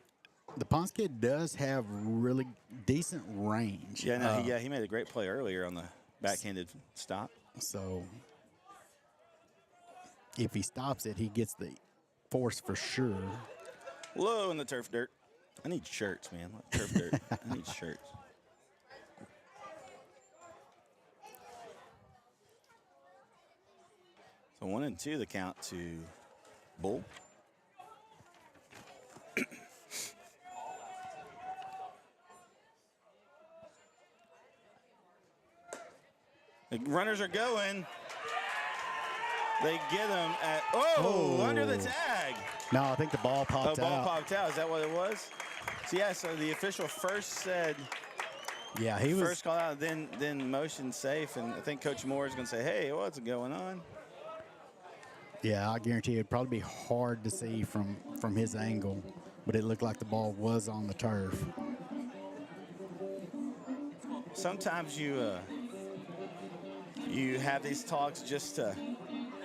the Ponce kid does have really decent range. Yeah, no, he made a great play earlier on the backhanded stop. So if he stops it, he gets the force for sure. Low in the turf dirt. I need shirts, man. Turf dirt. I need shirts. So 1-2 the count to Bull. The runners are going. They get him at, under the tag. No, I think the ball popped out. Ball popped out. Is that what it was? So, yeah, so the official first said, yeah, he was first call out, then motion safe. And I think Coach Moore is going to say, hey, what's going on? Yeah, I guarantee it'd probably be hard to see from his angle, but it looked like the ball was on the turf. Sometimes you have these talks just to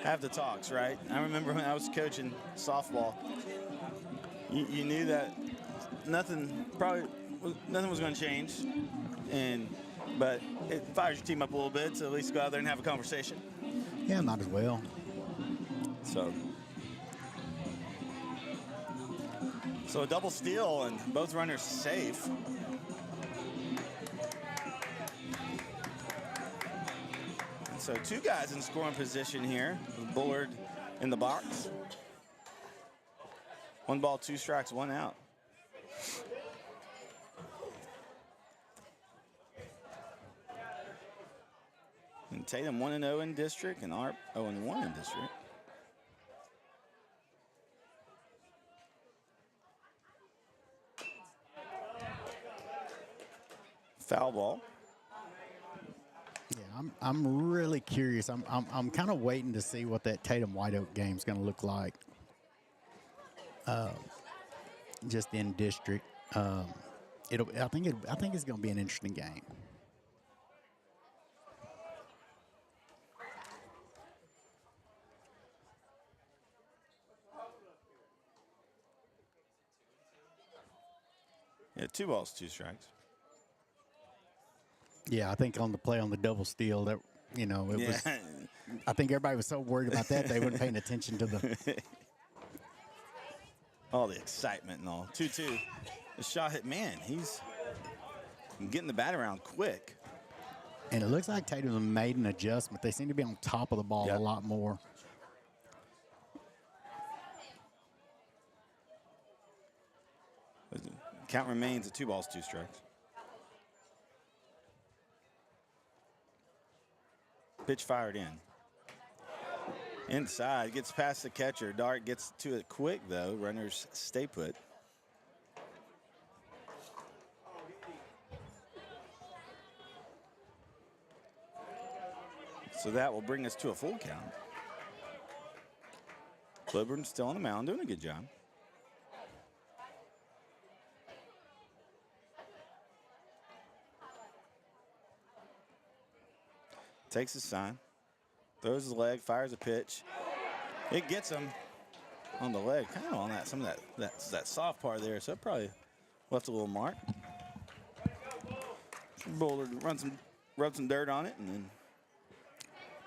have the talks, right? I remember when I was coaching softball, you knew that nothing was going to change, but it fires your team up a little bit, so at least go out there and have a conversation. Yeah, might as well. So a double steal and both runners safe. And so two guys in scoring position here. Bullard in the box. 1 ball, 2 strikes, 1 out. And Tatum 1-0 in district and Arp 0-1 in district. Foul ball. Yeah, I'm really curious. I'm kind of waiting to see what that Tatum White Oak game is going to look like. Just in district, I think it's going to be an interesting game. Yeah, 2 balls, 2 strikes. Yeah, I think on the play on the double steal, that was. I think everybody was so worried about that they weren't paying attention to the. All the excitement and all. 2-2. The shot hit. Man, he's getting the bat around quick. And it looks like Tatum made an adjustment. They seem to be on top of the ball a lot more. Count remains at 2 balls, 2 strikes. Pitch fired in. Inside, gets past the catcher. Dart gets to it quick, though. Runners stay put. So that will bring us to a full count. Cliburn still on the mound, doing a good job. Takes his sign, throws his leg, fires a pitch. It gets him on the leg, kind of on some of that soft part there. So it probably left a little mark. Bullard rub some dirt on it, and then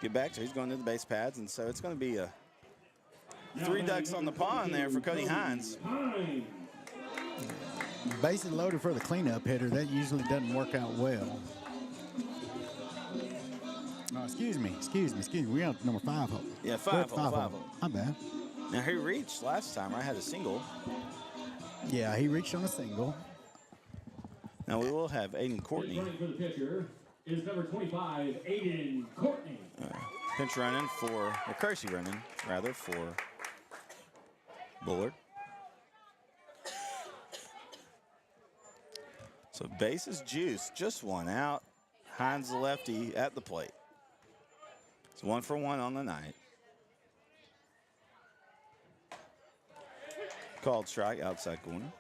get back to. He's going to the base pads, and so it's going to be a 3 ducks on the pond there for Cody Hines. Bases loaded for the cleanup hitter. That usually doesn't work out well. Excuse me. We're on number 5 hole. Yeah, 5 hole. My bad. Now, he reached last time, right? Had a single. Yeah, he reached on a single. Now, we will have Aiden Courtney. Running for the pitcher is number 25, Aiden Courtney. Pinch running or Kersey running, rather, for Bullard. So bases juice, just one out. Hines the lefty at the plate. It's 1 for 1 on the night. Called strike, outside corner.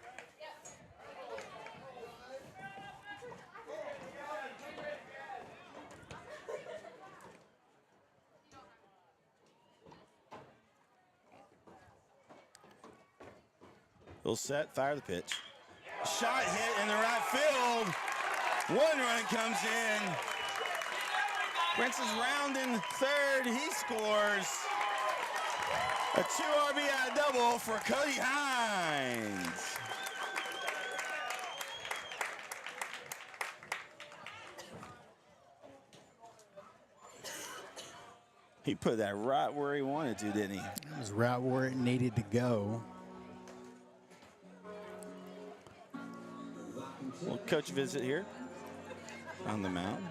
He'll set, fire the pitch. Shot hit in the right field. 1 run comes in. Prince is rounding third. He scores. A 2 RBI double for Cody Hines. He put that right where he wanted to, didn't he? It was right where it needed to go. Well, coach visit here on the mound.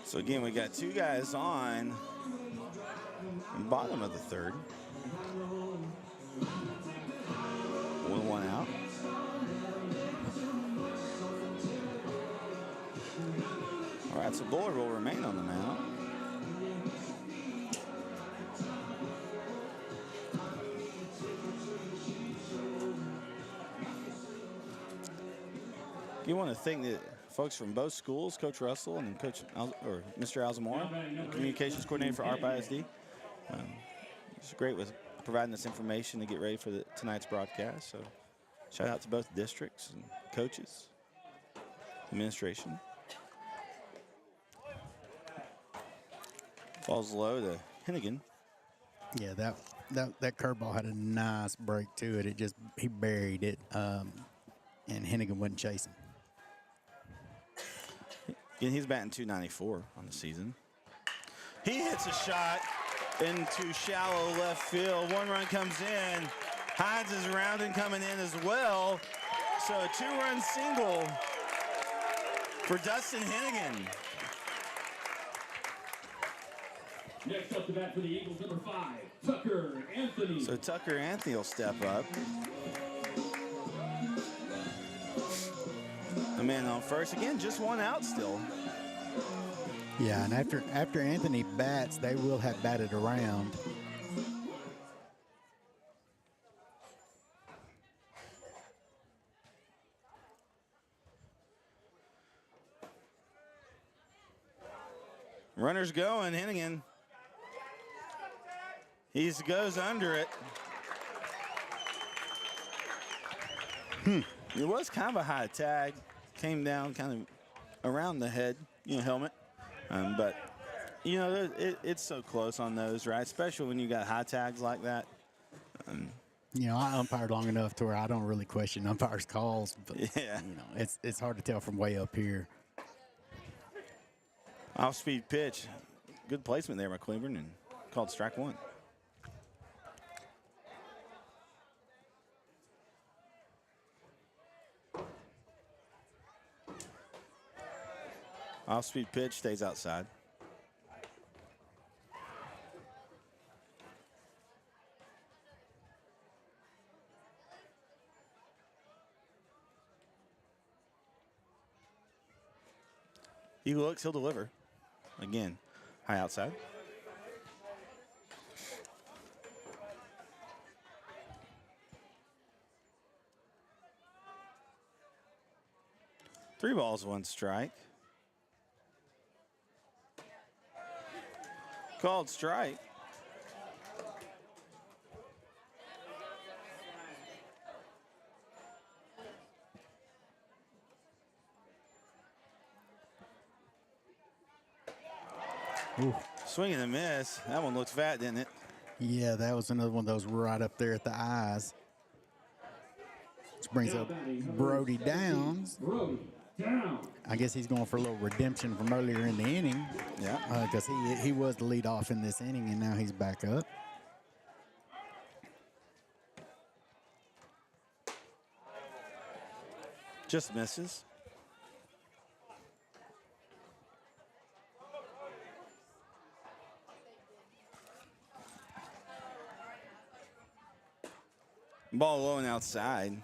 So again, we got 2 guys on the bottom of the third. 1 out. All right, so Buller will remain on the mound. You want to thank the folks from both schools, Coach Russell and Coach Mr. Alzamora, communications coordinator for ARP ISD. It's great with providing us information to get ready for tonight's broadcast. So shout out to both districts and coaches, administration. Falls low to Hennigan. Yeah, that curveball had a nice break to it. He buried it, and Hennigan wasn't chasing. Again, he's batting .294 on the season. He hits a shot into shallow left field. 1 run comes in. Hines is rounding coming in as well. So a 2-run single for Dustin Hennigan. Next up to bat for the Eagles, number 5, Tucker Anthony. So Tucker Anthony will step up. A man on first. Again, just 1 out still. Yeah, and after Anthony bats, they will have batted around. Runners going, Hennigan. He goes under it. It was kind of a high tag. Came down kind of around the head, helmet. But, it's so close on those, right? Especially when you got high tags like that. I umpired long enough to where I don't really question umpires' calls. But, yeah. It's hard to tell from way up here. Off-speed pitch. Good placement there by Cleburne and called strike 1. Off-speed pitch stays outside. He looks, he'll deliver. Again, high outside. Three balls, 1 strike. Called strike. Ooh. Swing and a miss. That one looked fat, didn't it? Yeah, that was another one of those right up there at the eyes. Which brings up Brody Downs. Brody down. I guess he's going for a little redemption from earlier in the inning. Yeah. Because he was the lead off in this inning, and now he's back up. Just misses. Ball low and outside.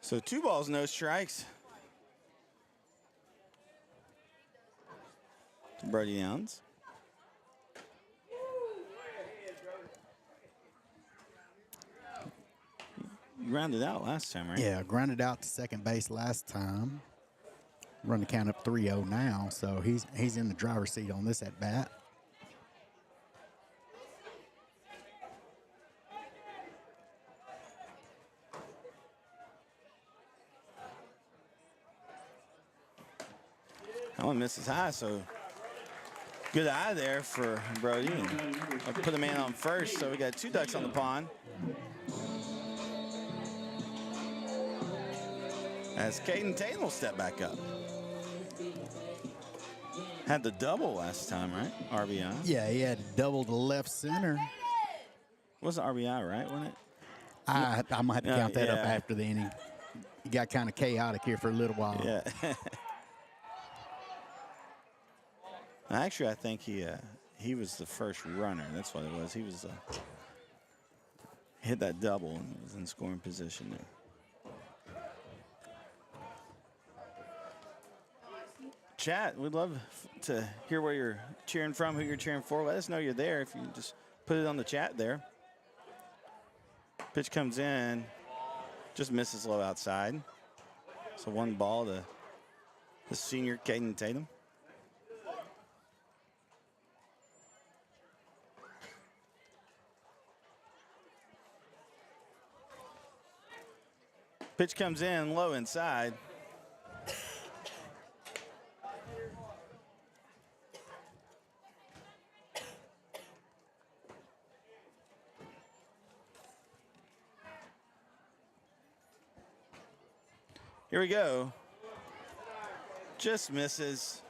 So 2 balls, no strikes. Brody Downs. You grounded out last time, right? Yeah, grounded out to second base last time. Run the count up 3-0 now, so he's in the driver's seat on this at bat. That one misses high, so good eye there for Brody. I'll put a man on first, so we got 2 ducks on the pond. As Caden Tatum will step back up. Had the double last time, right? RBI. Yeah, he had double to left center. Wasn't RBI, right? Wasn't it? I'm going to have to count that up yeah. after the inning. It got kind of chaotic here for a little while. Yeah. Actually, I think he was the first runner. That's what it was. He was hit that double and was in scoring position there. Chat, we'd love to hear where you're cheering from, who you're cheering for. Let us know you're there if you just put it on the chat there. Pitch comes in, just misses low outside. So 1 ball to the senior Caden Tatum. Pitch comes in low inside. Here we go. Just misses.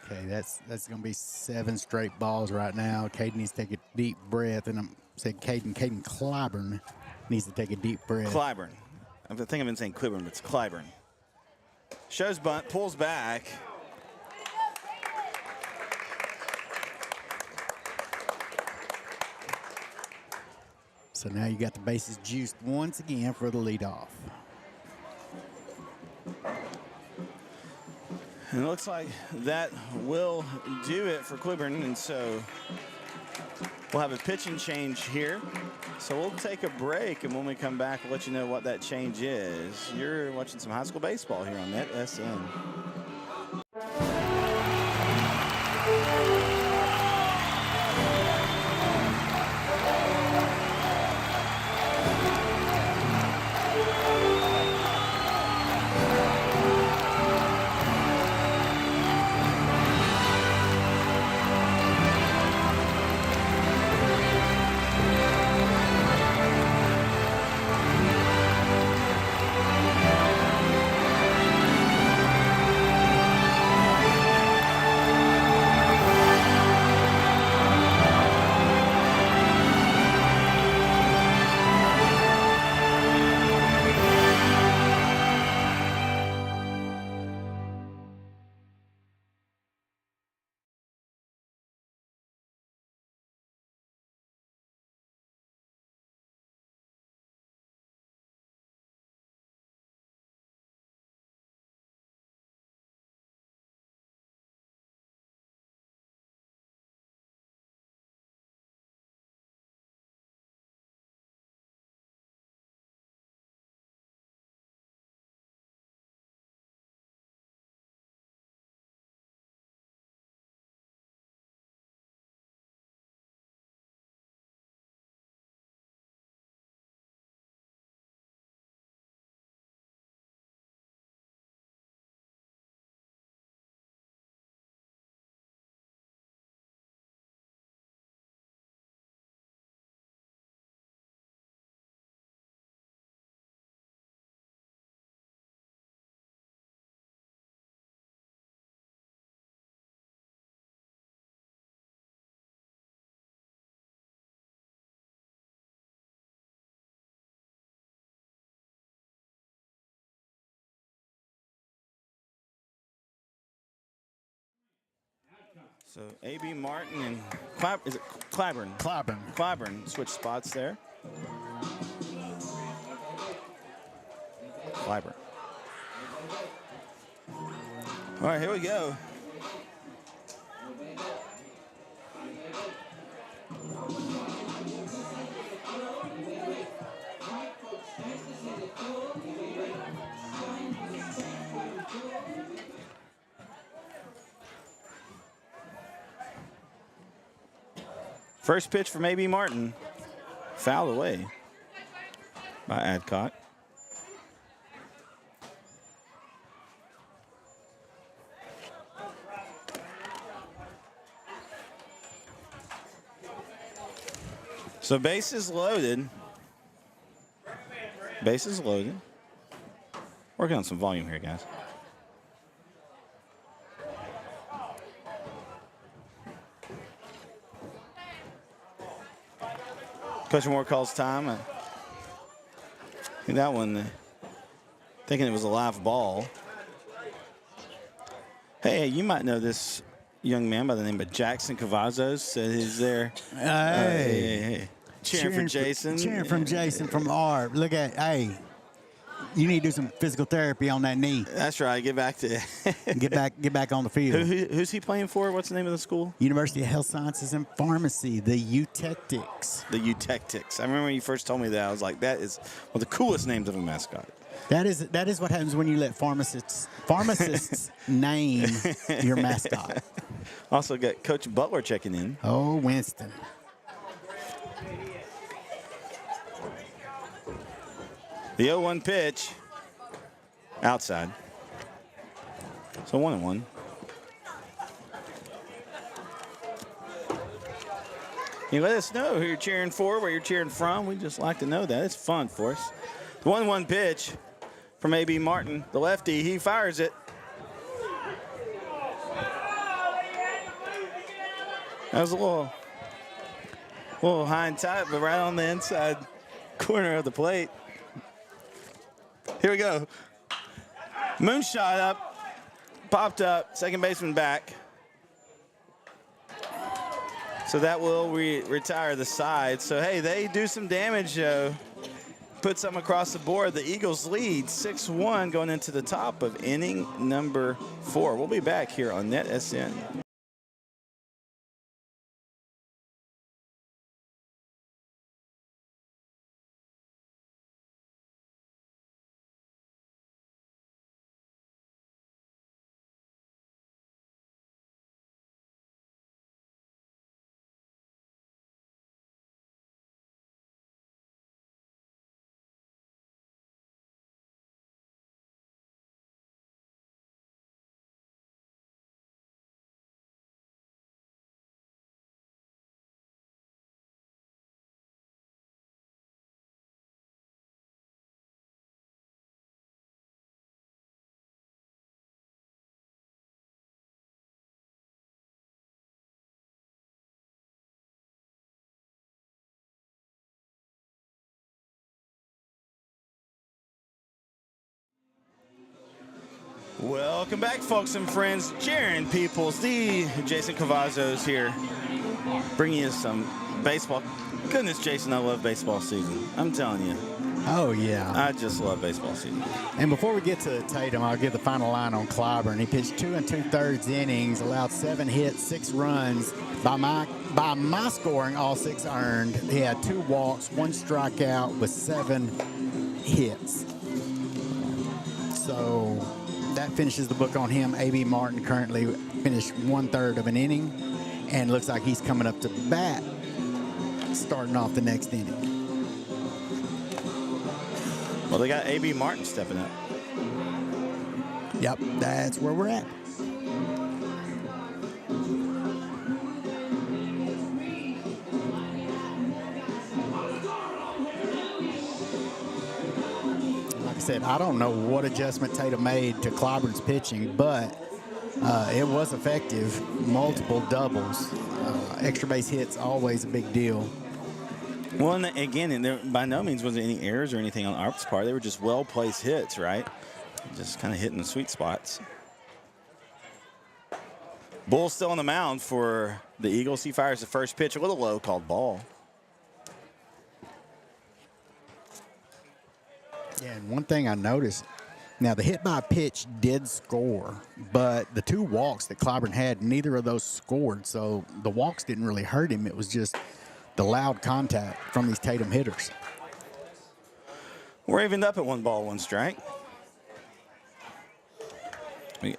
Okay, that's going to be 7 straight balls right now. Caden needs to take a deep breath, and I'm saying Caden Clyburn needs to take a deep breath. Clyburn. I think I've been saying Clyburn, but it's Clyburn. Shows bunt, pulls back. So now you got the bases juiced once again for the leadoff. And it looks like that will do it for Clyburn, and so we'll have a pitching change here. So we'll take a break, and when we come back, we'll let you know what that change is. You're watching some high school baseball here on NetSN. So A.B. Martin and Clyburn? Clyburn. Clyburn switch spots there. Clyburn. All right, here we go. First pitch from A.B. Martin. Fouled away by Adcock. So bases loaded. Bases loaded. Working on some volume here, guys. Coach Moore calls time. I think that one, thinking it was a live ball. Hey, you might know this young man by the name of Jackson Cavazos. Said he's there. Hey. Cheering for Jason. Cheering from Jason from ARP. Look at, hey, you need to do some physical therapy on that knee. That's right. Get back to get back on the field. Who's he playing for? What's the name of the school? University of Health Sciences and Pharmacy, the UTECTICS. The UTECTICS. I remember when you first told me that. I was like, that is one of the coolest names of a mascot. That is what happens when you let pharmacists name your mascot. Also got Coach Butler checking in. Oh, Winston. The 0-1 pitch. Outside. So 1-1. You let us know who you're cheering for, where you're cheering from. We'd just like to know that. It's fun for us. The 1-1 pitch from A.B. Martin, the lefty. He fires it. That was a little high and tight, but right on the inside corner of the plate. Here we go. Moonshot up, popped up, second baseman back. So that will retire the side. So, hey, they do some damage, though. Put some across the board. The Eagles lead 6-1 going into the top of inning number 4. We'll be back here on NetSN. Welcome back, folks and friends. Jaron Peoples, the Jason Cavazos here, bringing you some baseball. Goodness, Jason, I love baseball season. I'm telling you. Oh, yeah. I just love baseball season. And before we get to Tatum, I'll give the final line on Clyburn. He pitched 2 2/3 innings, allowed 7 hits, 6 runs. By my scoring, all 6 earned. He had 2 walks, 1 strikeout with 7 hits. So that finishes the book on him. A.B. Martin currently finished 1/3 of an inning, and looks like he's coming up to bat, starting off the next inning. Well, they got A.B. Martin stepping up. Yep, that's where we're at. Like I said, I don't know what adjustment Tatum made to Clyburn's pitching, but it was effective. Multiple doubles. Extra base hits, always a big deal. Well, and again, there by no means was there any errors or anything on ARP's part. They were just well-placed hits, right? Just kind of hitting the sweet spots. Bull still on the mound for the Eagles. He fires the first pitch, a little low, called ball. Yeah, and one thing I noticed, now the hit by pitch did score, but the 2 walks that Clyburn had, neither of those scored. So the walks didn't really hurt him. It was just the loud contact from these Tatum hitters. We're evened up at 1 ball, 1 strike.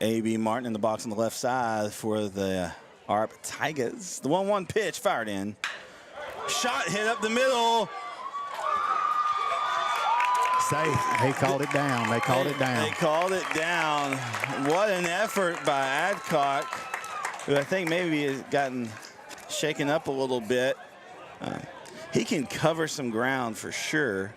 A.B. Martin in the box on the left side for the ARP Tigers. The 1-1 pitch fired in. Shot hit up the middle. Safe. They called it down. They called it down. They called it down. What an effort by Adcock, who I think maybe has gotten shaken up a little bit. He can cover some ground for sure.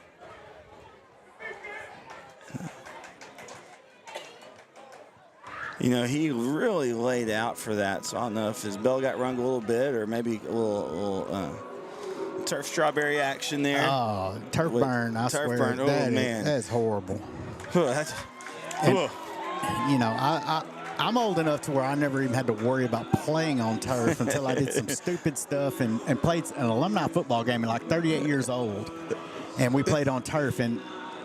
You know, he really laid out for that, so I don't know if his bell got rung a little bit or maybe a little turf strawberry action there. Oh, turf burn, I swear. Turf burn, oh, man. That's horrible. That's, And, you know, I'm old enough to where I never even had to worry about playing on turf until I did some stupid stuff and played an alumni football game at like 38 years old. And we played on turf, and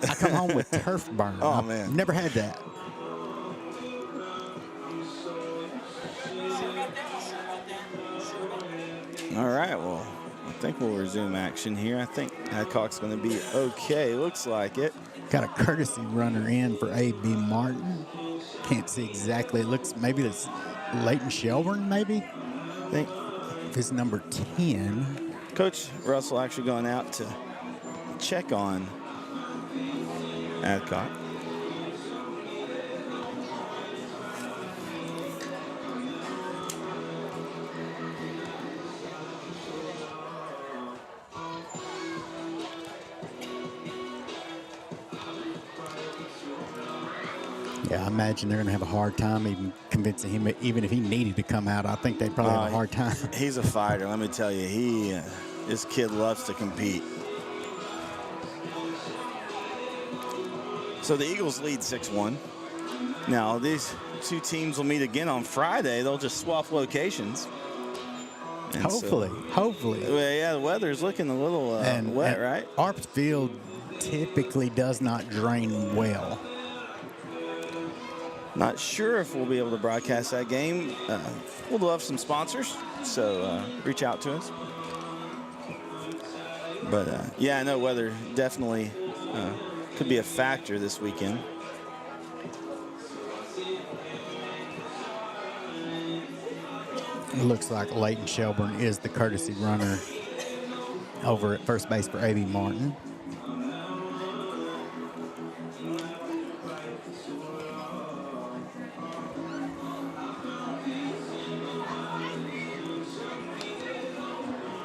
I come home with turf burn. Oh, I've man. never had that. all right, well, I think we'll resume action here. I think Adcock's going to be okay. Looks like it. Got a courtesy runner in for A.B. Martin. Can't see exactly. It looks, maybe it's Leighton Shelburne, maybe? I think His number 10. Coach Russell actually going out to check on Adcock. Yeah, I imagine they're going to have a hard time even convincing him, even if he needed to come out. I think they'd probably have a hard time. He's a fighter. Let me tell you, this kid loves to compete. So the Eagles lead 6-1. Now, these 2 teams will meet again on Friday. They'll just swap locations. And Hopefully. Well, yeah, the weather's looking a little wet, right? Arps Field typically does not drain well. Not sure if we'll be able to broadcast that game. We'll love some sponsors, so reach out to us. But, yeah, I know weather definitely could be a factor this weekend. It looks like Leighton Shelburne is the courtesy runner over at first base for A.B. Martin.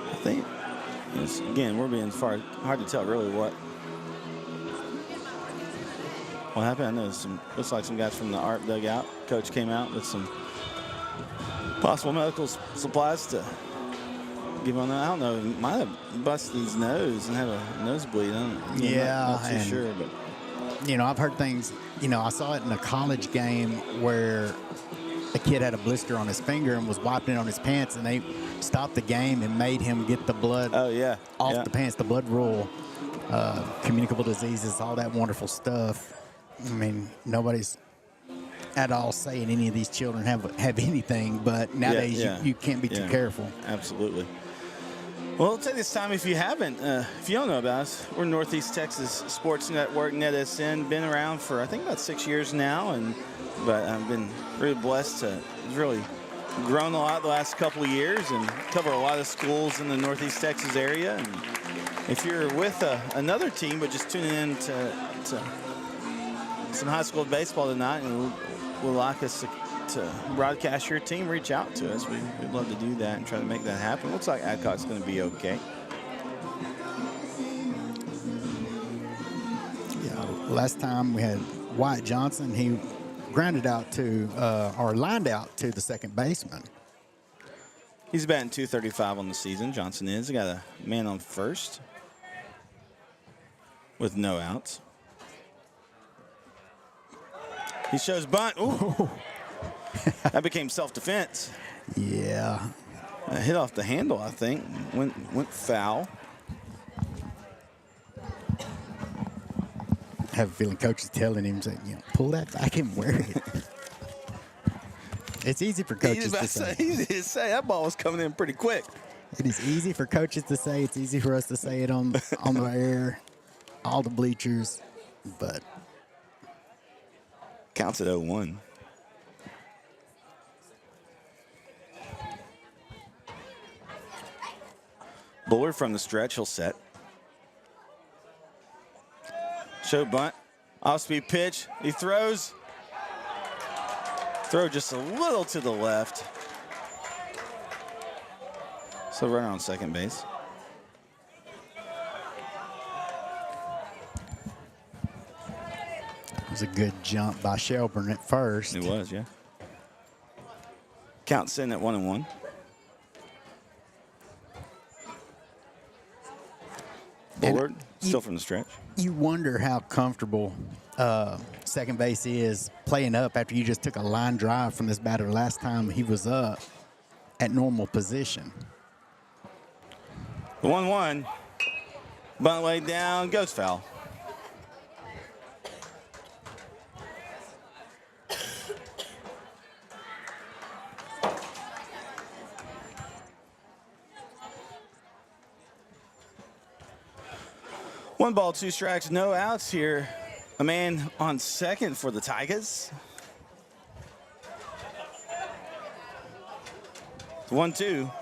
I think, again, we're being hard to tell really what happened. I know looks like some guys from the ARP dugout. Coach came out with some possible medical supplies to give on. I don't know. He might have busted his nose and had a nosebleed. Not too sure, but you know, I've heard things. You know, I saw it in a college game where a kid had a blister on his finger and was wiping it on his pants, and they stopped the game and made him get the blood off the pants, the blood rule, communicable diseases, all that wonderful stuff. I mean, nobody's at all saying any of these children have anything, but nowadays you can't be too careful. Absolutely. Well, take this time if you haven't, if you don't know about us, we're Northeast Texas Sports Network, NetSN, been around for I think about 6 years now, but I've been really blessed to really grown a lot the last couple of years and cover a lot of schools in the Northeast Texas area. And if you're with another team but just tuning in to some high school baseball tonight and would like us to broadcast your team, reach out to us. We'd love to do that and try to make that happen. Looks like Adcock's going to be okay. Yeah, last time we had Wyatt Johnson. He grounded out or lined out to the second baseman. He's batting .235 on the season. Johnson is. He got a man on first with no outs. He shows bunt. Ooh. That became self-defense. Yeah. Hit off the handle, I think. Went foul. I have a feeling coach is telling him, saying, pull that back and wear it. It's easy for coaches to say. Easy to say. That ball was coming in pretty quick. It is easy for coaches to say. It's easy for us to say it on the air, all the bleachers, but counts at 0-1. Bullard from the stretch, he'll set. Show bunt, off-speed pitch. He throws. Throw just a little to the left. So runner on second base. it was a good jump by Shelburne at first. It was, yeah. Count sitting at 1-1. Bullard, still from the stretch. You wonder how comfortable second base is playing up after you just took a line drive from this batter last time he was up at normal position. The 1-1. Bunt laid down, goes foul. One ball, two strikes, no outs here. A man on second for the Tigers. 1-2.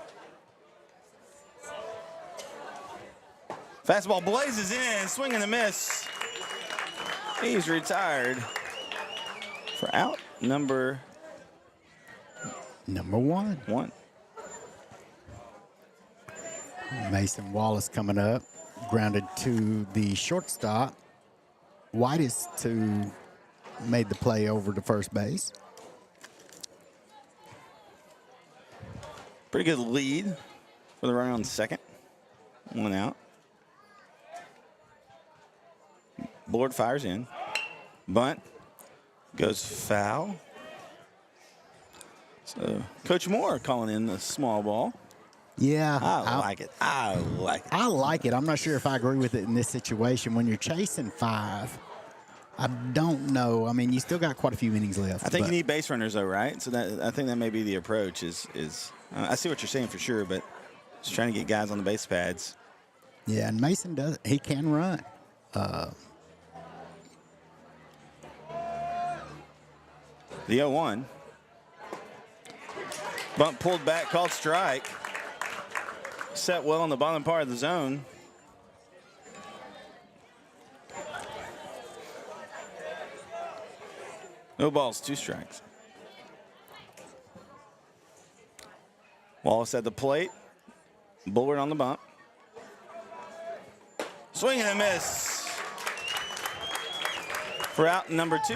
Fastball blazes in, swing and a miss. He's retired for out number one. Mason Wallace coming up, grounded to the shortstop. Whitus made the play over to first base. Pretty good lead for the runner on second. One out. Bullard fires in. Bunt goes foul. So Coach Moore calling in the small ball. Yeah. I like it. I like it. I'm not sure if I agree with it in this situation. When you're chasing 5, I don't know. I mean, you still got quite a few innings left. I think you need base runners, though, right? So I think that may be the approach. I see what you're saying for sure, but just trying to get guys on the base pads. Yeah, and Mason he can run. The 0-1. Bunt pulled back, called strike. Set well on the bottom part of the zone. No balls, 2 strikes. Wallace at the plate. Bullard on the bump. Swing and a miss. For out number 2.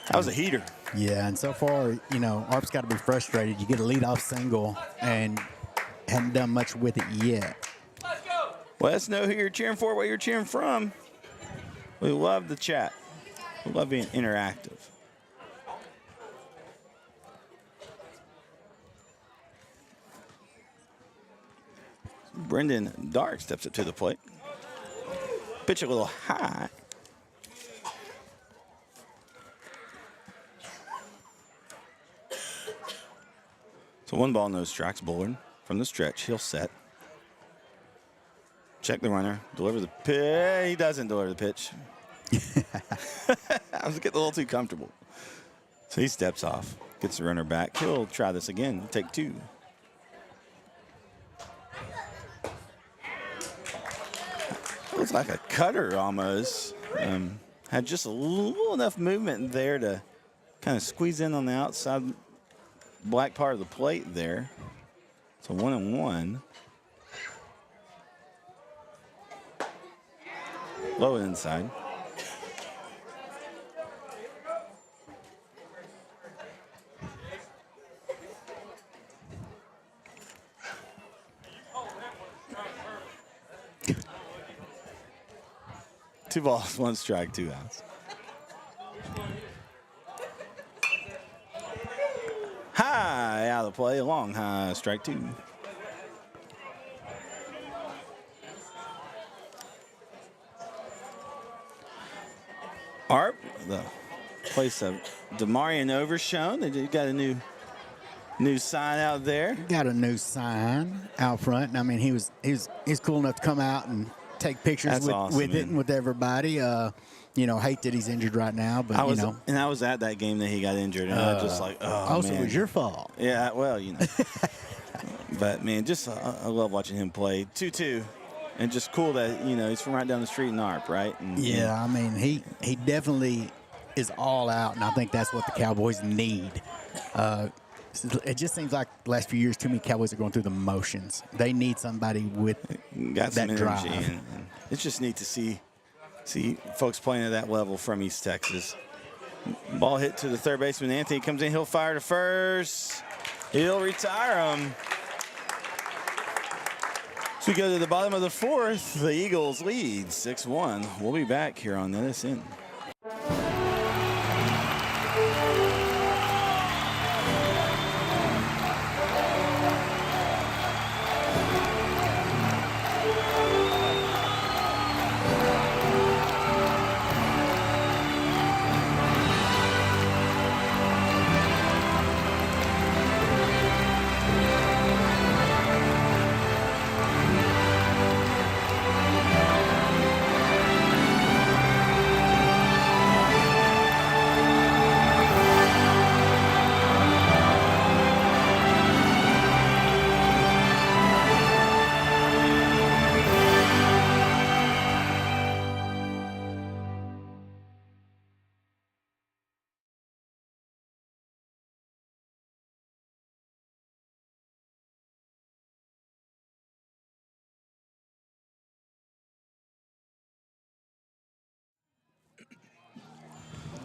That was a heater. Yeah, and so far, Arp's got to be frustrated. You get a leadoff single and haven't done much with it yet. Let's go. Let us know who you're cheering for, what you're cheering from. We love the chat. We love being interactive. Brendan Dark steps up to the plate. Pitch a little high. So 1 ball, no strikes. Bullard from the stretch. He'll set. Check the runner. Deliver the pitch. He doesn't deliver the pitch. I was getting a little too comfortable. So he steps off. Gets the runner back. He'll try this again. Take 2. Looks like a cutter almost. Had just a little enough movement there to kind of squeeze in on the outside black part of the plate there. So 1-1. Low inside. Two balls, 1 strike, 2 outs. High out of play, long high, strike 2. Arp, the place of DeMarion Overshone. They got a new sign out there. Got a new sign out front. And I mean, he's cool enough to come out and take pictures That's awesome, with it man. and with everybody. Hate that he's injured right now, but I was at that game that he got injured, and I was just like, oh, so man. it was your fault. Yeah, well, But, man, just I love watching him play. 2-2. And just cool that, he's from right down the street in Arp, right? And, Yeah, I mean, he definitely is all out, and I think that's what the Cowboys need. It just seems like the last few years, too many Cowboys are going through the motions. They need somebody with got some that energy. drive. And it's just neat to see folks playing at that level from East Texas. Ball hit to the third baseman. Anthony comes in. He'll fire to first. He'll retire him. So we go to the bottom of the fourth. The Eagles lead 6-1. We'll be back here on NSN.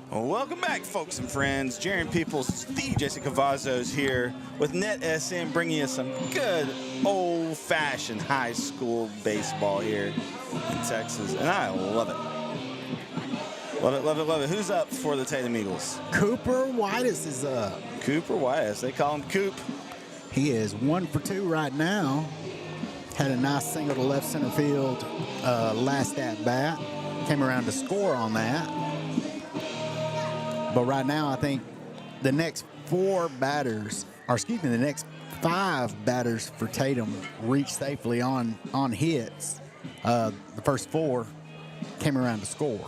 Welcome back, folks and friends. Jaron Peoples, the Jesse Cavazos here with NetSN, bringing you some good old-fashioned high school baseball here in Texas, and I love it. Love it, love it, love it. Who's up for the Tatum Eagles? Cooper Whitus is up. Cooper Whitus. They call him Coop. He is 1 for 2 right now. Had a nice single to left center field last at bat. Came around to score on that. But right now, I think the next the next 5 batters for Tatum reached safely on hits. The first 4 came around to score.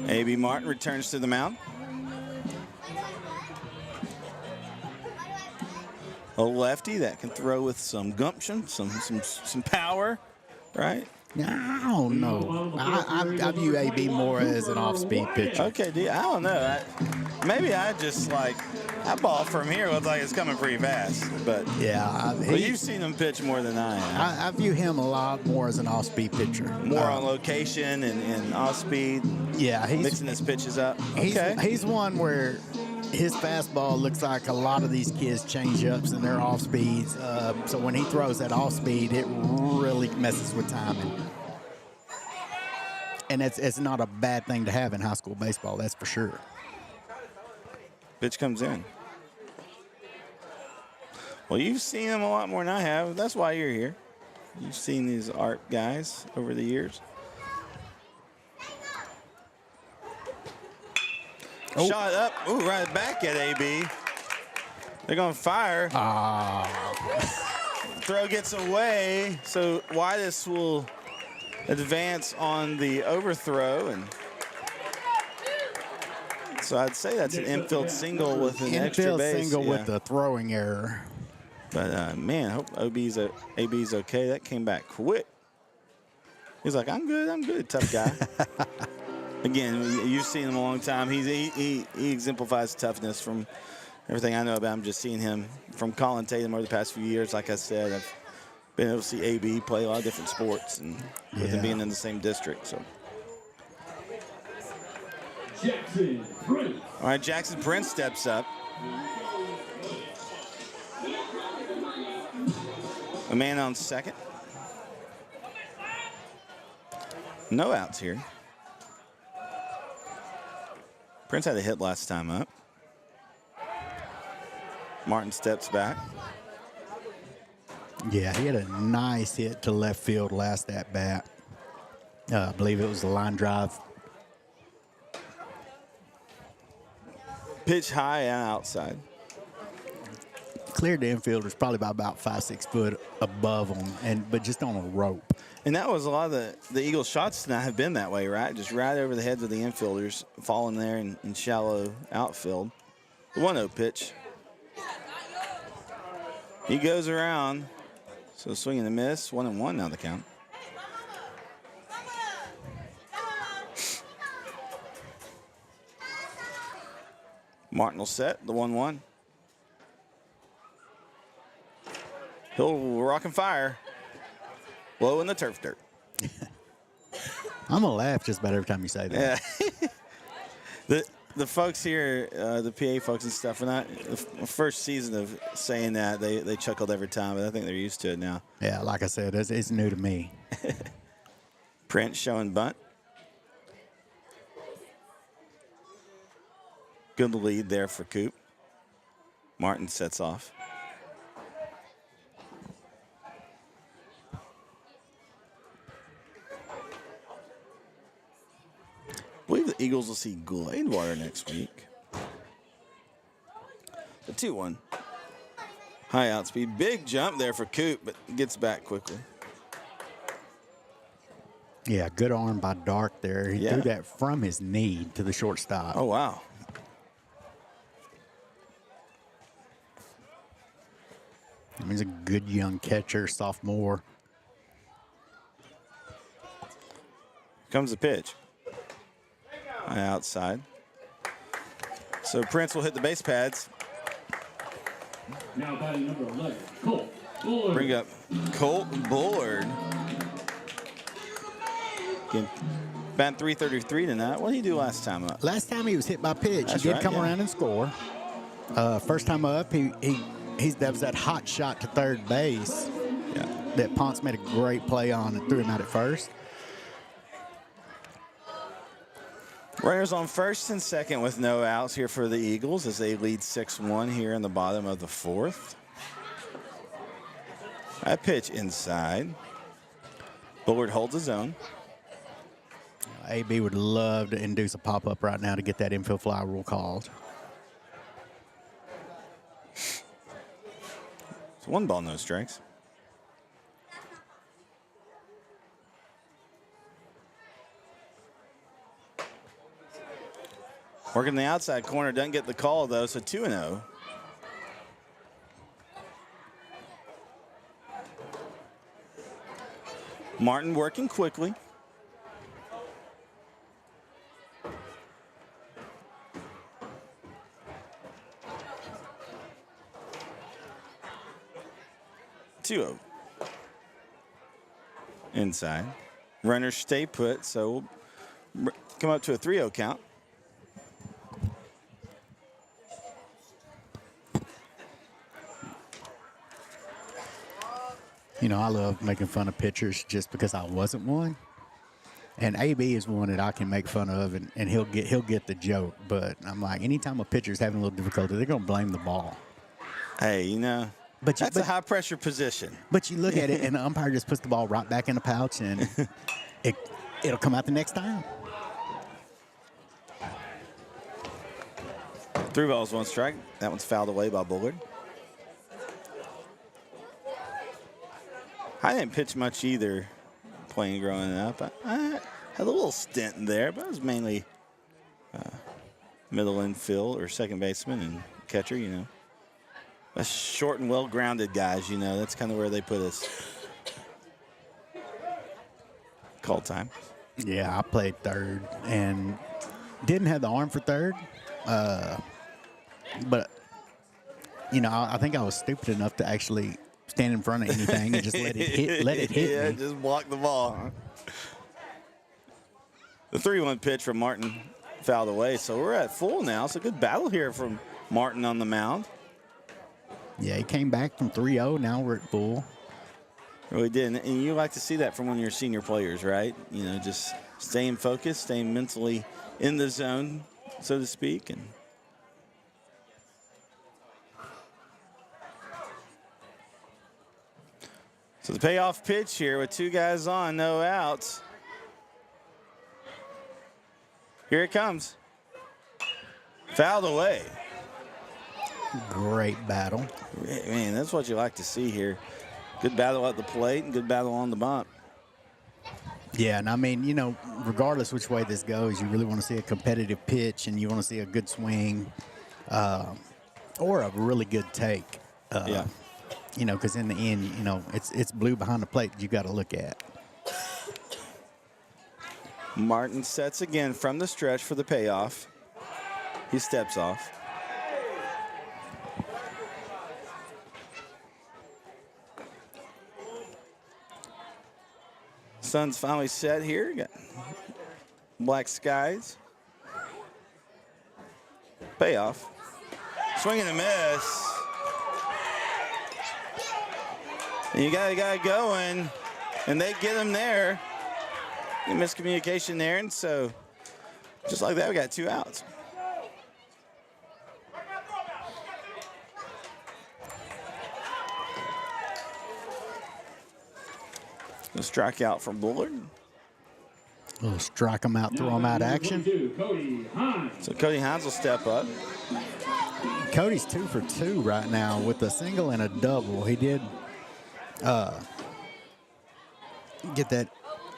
A.B. Martin returns to the mound. A lefty that can throw with some gumption, some power, right? I don't know. I view AB more as an off-speed pitcher. Okay, I don't know. Maybe I just that ball from here looks like it's coming pretty fast. But yeah, you've seen him pitch more than I have. I view him a lot more as an off-speed pitcher. More on location and off-speed. Yeah, he's mixing his pitches up. He's one where his fastball looks like a lot of these kids change-ups and their off-speeds. So when he throws that off-speed, it really messes with timing. And it's not a bad thing to have in high school baseball, that's for sure. Pitch comes in. Well, you've seen him a lot more than I have. That's why you're here. You've seen these art guys over the years. Oh. Shot up. Ooh, right back at AB. They're going to fire. Throw gets away. So Whitus will advance on the overthrow. And so I'd say that's an infield single with an extra base. Infield single with the throwing error. But, man, I hope AB's okay. That came back quick. He's like, I'm good, tough guy. Again, you've seen him a long time. He exemplifies toughness from everything I know about him. Just seeing him from Colin Tatum over the past few years. Like I said, I've been able to see AB play a lot of different sports, and with him being in the same district. So, Jackson Prince. all right, Jackson Prince steps up. A man on second. No outs here. Prince had a hit last time up. Martin steps back. Yeah, he had a nice hit to left field last at bat. I believe it was a line drive. Pitch high and outside. Cleared the infielders probably by about 5-6 foot above them, but just on a rope. And that was a lot of the Eagles' shots tonight have been that way, right? Just right over the heads of the infielders, falling there in shallow outfield. The 1-0 pitch. He goes around. So swing and a miss. 1-1 now the count. Martin will set the 1-1. He'll rock and fire. Low in the turf dirt. I'm going to laugh just about every time you say that. Yeah. The folks here, the PA folks and stuff, are not the first season of saying that. They chuckled every time, but I think they're used to it now. Yeah, like I said, it's new to me. Prince showing bunt. Good lead there for Coop. Martin sets off. I believe the Eagles will see Gladewater next week. The 2-1. High outspeed. Big jump there for Coop, but gets back quickly. Yeah, good arm by Dark there. He threw that from his knee to the shortstop. Oh, wow. I mean, he's a good young catcher, sophomore. Comes the pitch. Outside. So Prince will hit the base pads. Now batting number 11, Colt Bullard. Bring up Colt Bullard. Again, batting .333 tonight. What did he do last time up? Last time he was hit by pitch. That's he did right, come yeah. around and score. First time up, that was that hot shot to third base that Ponce made a great play on and threw him out at first. Runners on first and second with no outs here for the Eagles as they lead 6-1 here in the bottom of the fourth. That pitch inside. Bullard holds his own. AB would love to induce a pop-up right now to get that infield fly rule called. It's 1 ball, no strikes. Working the outside corner, doesn't get the call though, so 2-0. Martin working quickly. Two-0. Inside. Runners stay put, so we'll come up to a 3-0 count. You know, I love making fun of pitchers just because I wasn't one. And AB is one that I can make fun of, and he'll get the joke. But I'm like, anytime a pitcher's having a little difficulty, they're going to blame the ball. Hey, you know, that's a high-pressure position. But you look at it, and the umpire just puts the ball right back in the pouch, and it'll come out the next time. 3 balls, 1 strike. That one's fouled away by Bullard. I didn't pitch much either playing growing up. I had a little stint in there, but I was mainly middle infield or second baseman and catcher, you know. Us short and well-grounded guys, you know. That's kind of where they put us. Call time. Yeah, I played third and didn't have the arm for third. But, you know, I think I was stupid enough to actually stand in front of anything and just let it hit Yeah, me. just block the ball. The 3-1 pitch from Martin fouled away, so we're at full now. It's a good battle here from Martin on the mound. Yeah, he came back from 3-0. Now we're at full. Really did, and you like to see that from one of your senior players, right? You know, just staying focused, staying mentally in the zone, so to speak. And So the payoff pitch here with 2 guys on, no outs. Here it comes. Fouled away. Great battle. Man, that's what you like to see here. Good battle at the plate and good battle on the bump. Yeah, and I mean, you know, regardless which way this goes, you really want to see a competitive pitch and you want to see a good swing or a really good take. Yeah. You know, because in the end, you know, it's blue behind the plate that you got to look at. Martin sets again from the stretch for the payoff. He steps off. Sun's finally set here. Got black skies. Payoff. Swing and a miss. And you got a guy going, and they get him there. Miscommunication there, and so just like that, we got 2 outs. A strikeout from Bullard. We'll strike them out, throw them out of action. So Cody Hines will step up. Cody's 2 for 2 right now with a single and a double. He did get that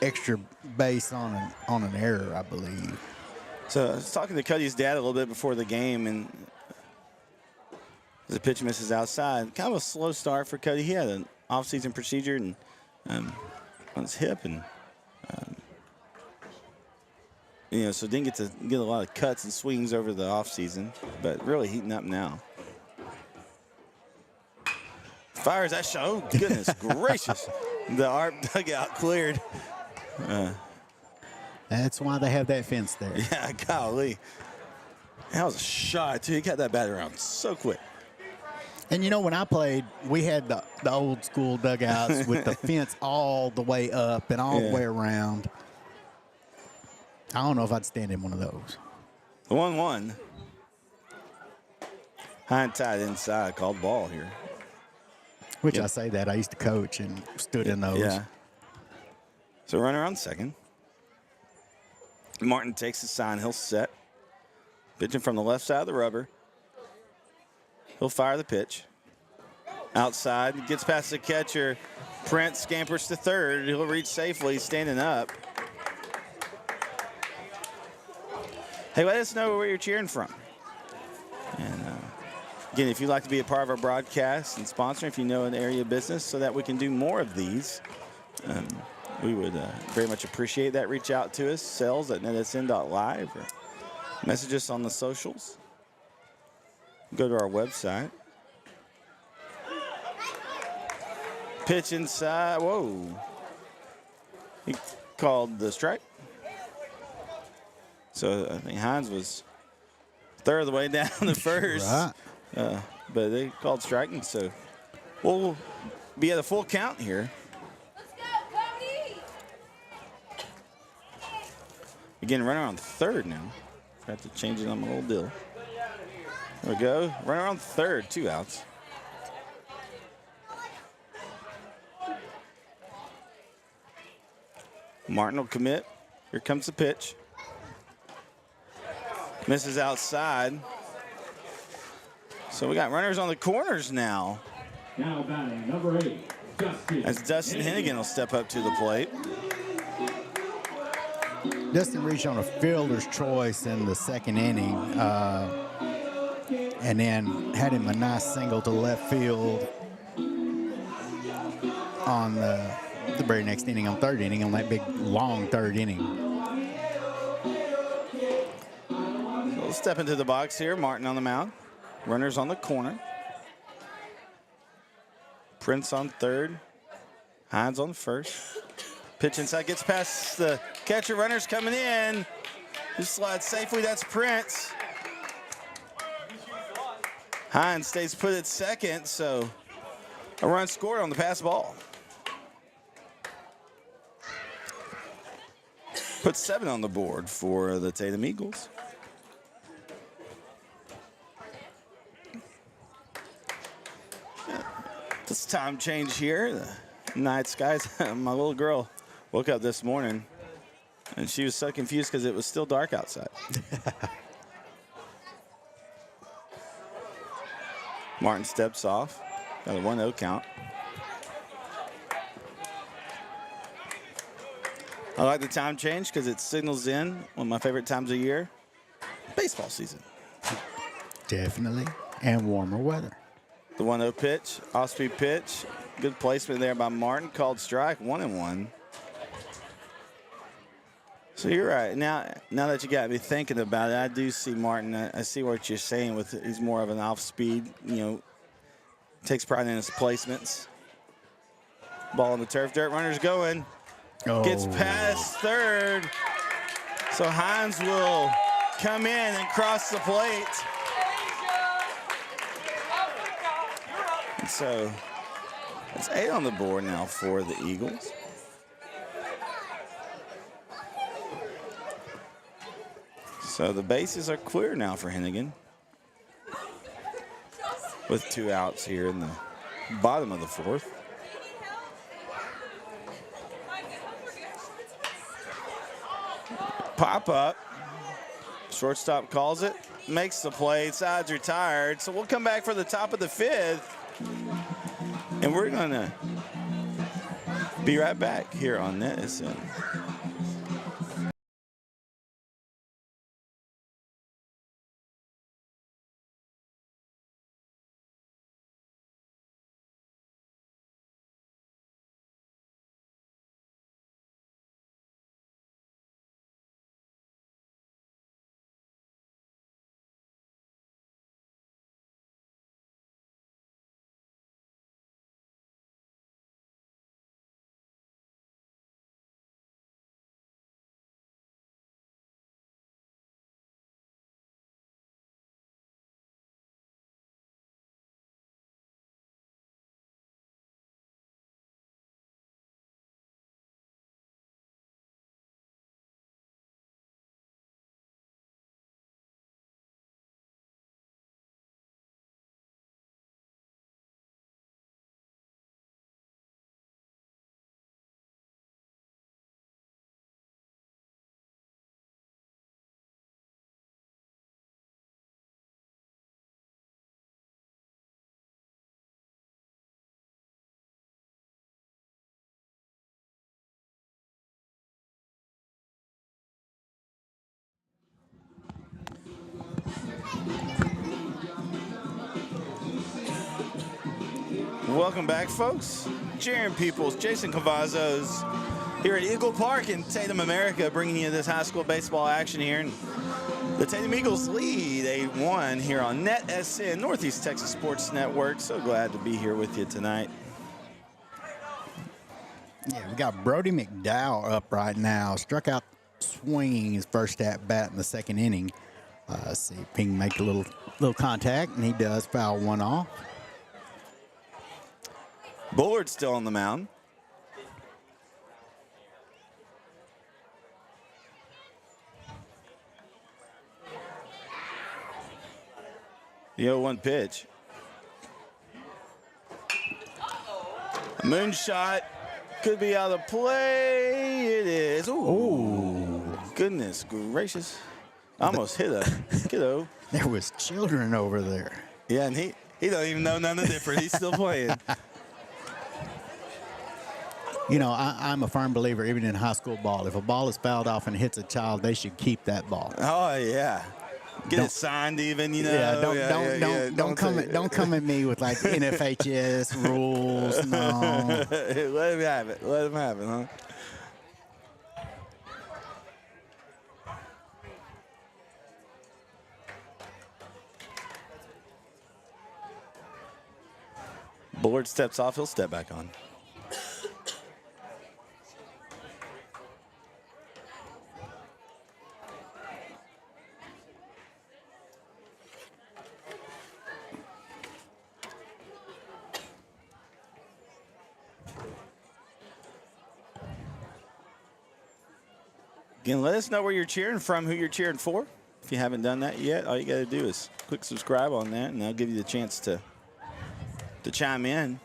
extra base on an error, I believe. So I was talking to Cody's dad a little bit before the game, and the pitch misses outside. Kind of a slow start for Cody. He had an off-season procedure and on his hip, and you know, so didn't get to get a lot of cuts and swings over the off-season, but really heating up now. Fires that shot. Oh, goodness gracious. The ARP dugout cleared. That's why they have that fence there. Yeah, golly. That was a shot, too. He got that bat around so quick. And, you know, when I played, we had the old school dugouts with the fence all the way up and all the way around. I don't know if I'd stand in one of those. The 1-1. High and tight inside, called ball here. Which I say that. I used to coach and stood in those. Yeah. So runner on second. Martin takes the sign. He'll set. Pitching from the left side of the rubber. He'll fire the pitch. Outside. Gets past the catcher. Prince scampers to third. He'll reach safely. He's standing up. Hey, let us know where you're cheering from. And again, if you'd like to be a part of our broadcast and sponsor, if you know an area business so that we can do more of these, we would very much appreciate that. Reach out to us, sales@netsn.live, or message us on the socials. Go to our website. Pitch inside. Whoa. He called the strike. So I think Hines was third of the way down the first. Right. But they called striking, so we'll be at a full count here. Again, runner on third now. Have to change it on my little deal. There we go. Runner on third, 2 outs. Martin will commit. Here comes the pitch. Misses outside. So we got runners on the corners now. Now batting number 8, Dustin. As Dustin Hennigan will step up to the plate. Dustin reached on a fielder's choice in the second inning, and then had him a nice single to left field on the very next inning, on third inning, on that big long third inning. We'll step into the box here. Martin on the mound. Runners on the corner. Prince on third. Hines on first. Pitch inside, gets past the catcher. Runners coming in. He slides safely. That's Prince. Hines stays put at second, so a run scored on the pass ball. Put 7 on the board for the Tatum Eagles. This time change here. The nights, guys. My little girl woke up this morning, and she was so confused because it was still dark outside. Martin steps off. Got a 1-0 count. I like the time change because it signals in one of my favorite times of year, baseball season. Definitely. And warmer weather. The 1-0 pitch, off-speed pitch. Good placement there by Martin. Called strike, 1-1. So you're right. Now that you got me thinking about it, I do see Martin. I see what you're saying with he's more of an off-speed, takes pride in his placements. Ball on the turf, dirt runner's going. Oh. Gets past third. So Hines will come in and cross the plate. And so it's 8 on the board now for the Eagles. So the bases are clear now for Hennigan, with 2 outs here in the bottom of the 4th. Pop up. Shortstop calls it, makes the play, side's retired. So we'll come back for the top of the 5th. And we're going to be right back here on this. Welcome back, folks. Jaron Peoples, Jason Cavazos here at Eagle Park in Tatum, America, bringing you this high school baseball action here. And the Tatum Eagles lead 8-1 here on NetSN, Northeast Texas Sports Network. So glad to be here with you tonight. Yeah, we got Brody McDowell up right now. Struck out swinging his first at bat in the 2nd inning. See if he can make a little contact, and he does, foul one off. Bullard's still on the mound. The 0-1 pitch. Moonshot could be out of play. It is. Ooh. Goodness gracious. Almost hit a kiddo. There was children over there. Yeah, and he don't even know none of the different. He's still playing. You know, I'm a firm believer, even in high school ball, if a ball is fouled off and hits a child, they should keep that ball. Oh yeah, get it signed even. Yeah, don't come at me with like NFHS rules. No. Let him have it. Let him have it, huh? Bullard steps off. He'll step back on. Again, let us know where you're cheering from, who you're cheering for. If you haven't done that yet, all you got to do is click subscribe on that, and that'll give you the chance to chime in.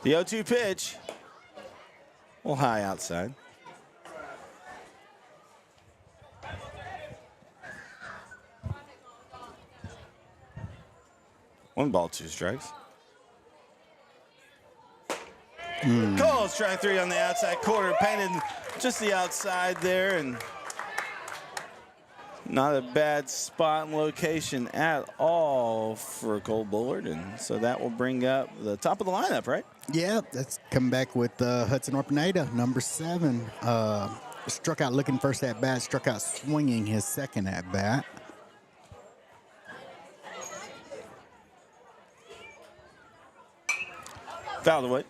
The 0-2 pitch. A little high outside. One ball, 2 strikes. Cole, strike 3 on the outside corner. Painted just the outside there, and not a bad spot and location at all for Cole Bullard. And so that will bring up the top of the lineup, right? Yeah, that's coming back with Hudson Orpineda, number 7. Struck out looking first at bat, struck out swinging his second at bat. Fouled away.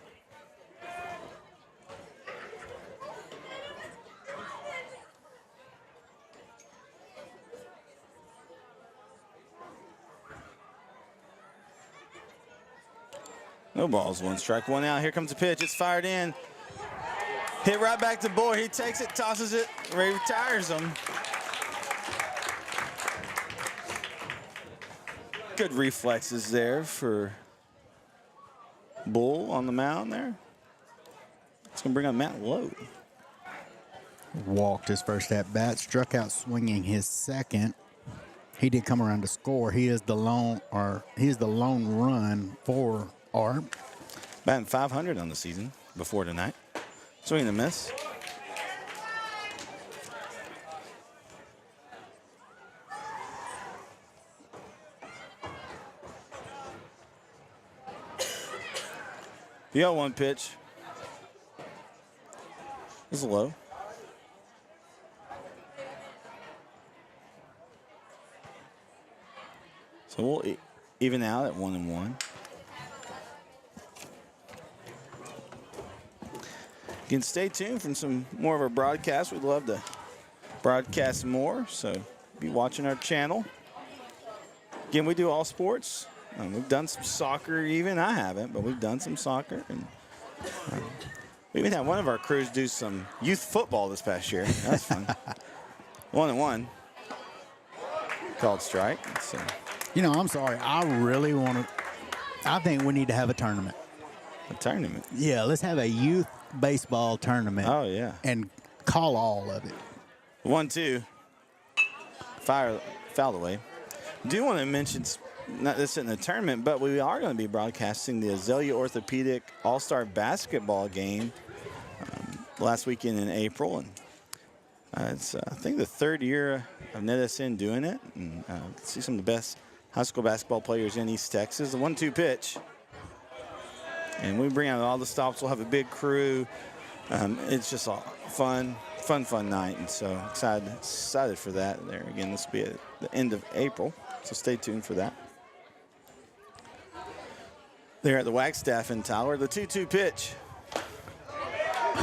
No balls, 1 strike, 1 out. Here comes the pitch. It's fired in. Hit right back to Bullard. He takes it, tosses it, retires him. Good reflexes there for Bull on the mound there. It's going to bring up Matt Lowe. Walked his first at bat, struck out swinging his second. He did come around to score. He is the lone run for ARP. Batting .500 on the season before tonight. Swing and a miss. The 0-1 pitch is low. So we'll even out at 1-1. Again, stay tuned for some more of our broadcasts. We'd love to broadcast more, so be watching our channel. Again, we do all sports. We've done some soccer even. I haven't, but we've done some soccer. And we even had one of our crews do some youth football this past year. That's fun. 1-1. Called strike. So. You know, I'm sorry. I really want to. I think we need to have a tournament. A tournament? Yeah, let's have a youth baseball tournament. Oh, yeah. And call all of it. 1-2. Fouled away. Do want to mention, not this in the tournament, but we are going to be broadcasting the Azalea Orthopedic All-Star Basketball game last weekend in April. And it's, I think, the 3rd year of NetSN doing it. And see some of the best high school basketball players in East Texas. The 1-2 pitch. And we bring out all the stops. We'll have a big crew. It's just a fun night. And so excited for that. There again, this will be at the end of April. So stay tuned for that. There at the Wagstaff in Tyler. The 2-2 pitch.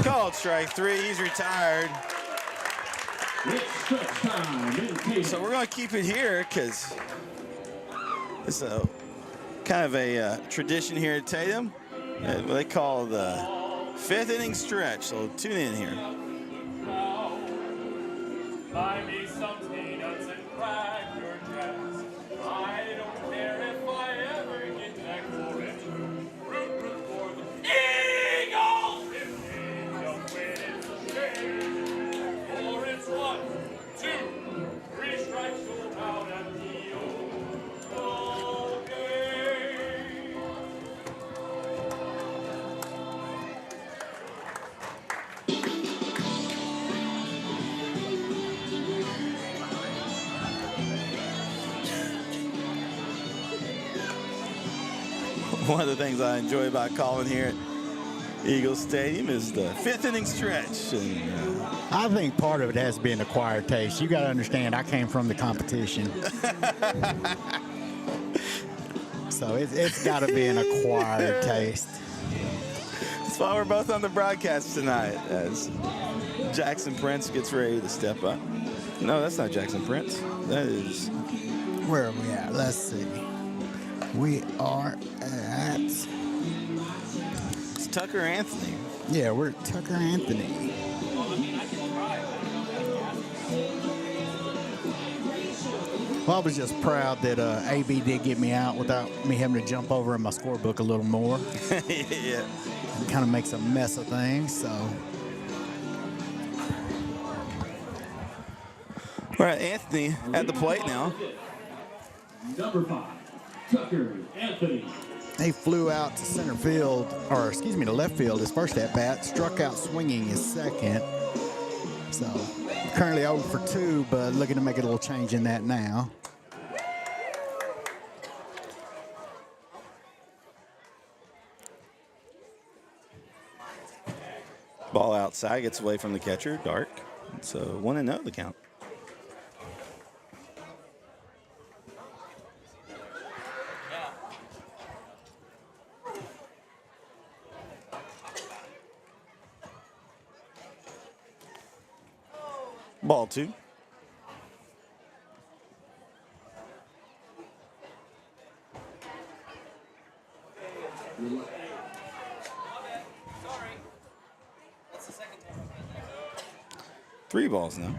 Called strike 3. He's retired. So we're going to keep it here because it's a kind of a tradition here at Tatum. What they call the 5th inning stretch. So tune in here. Buy me some peanuts and cracker jacks. I don't care if I ever get back for it. Root for the Eagles! If they don't win, it's a shame. For it's 1, 2, 3 strikes go out at the old game. One of the things I enjoy about calling here at Eagle Stadium is the 5th inning stretch. And, I think part of it has been acquired taste. You got to understand, I came from the competition. So it's got to be an acquired taste. That's why we're both on the broadcast tonight as Jackson Prince gets ready to step up. No, that's not Jackson Prince. That is... Where are we at? Let's see. We are at... It's Tucker Anthony. Yeah, we're at Tucker Anthony. Well, I was just proud that AB did get me out without me having to jump over in my scorebook a little more. Yeah. It kind of makes a mess of things, so. All right, Anthony at the plate now. Number 5, Tucker Anthony. He flew out to center field, or excuse me, to left field his first at bat, struck out swinging his second. So currently 0 for 2, but looking to make a little change in that now. Ball outside, gets away from the catcher, Dark. So 1-0 the count. Ball 2. Three balls now.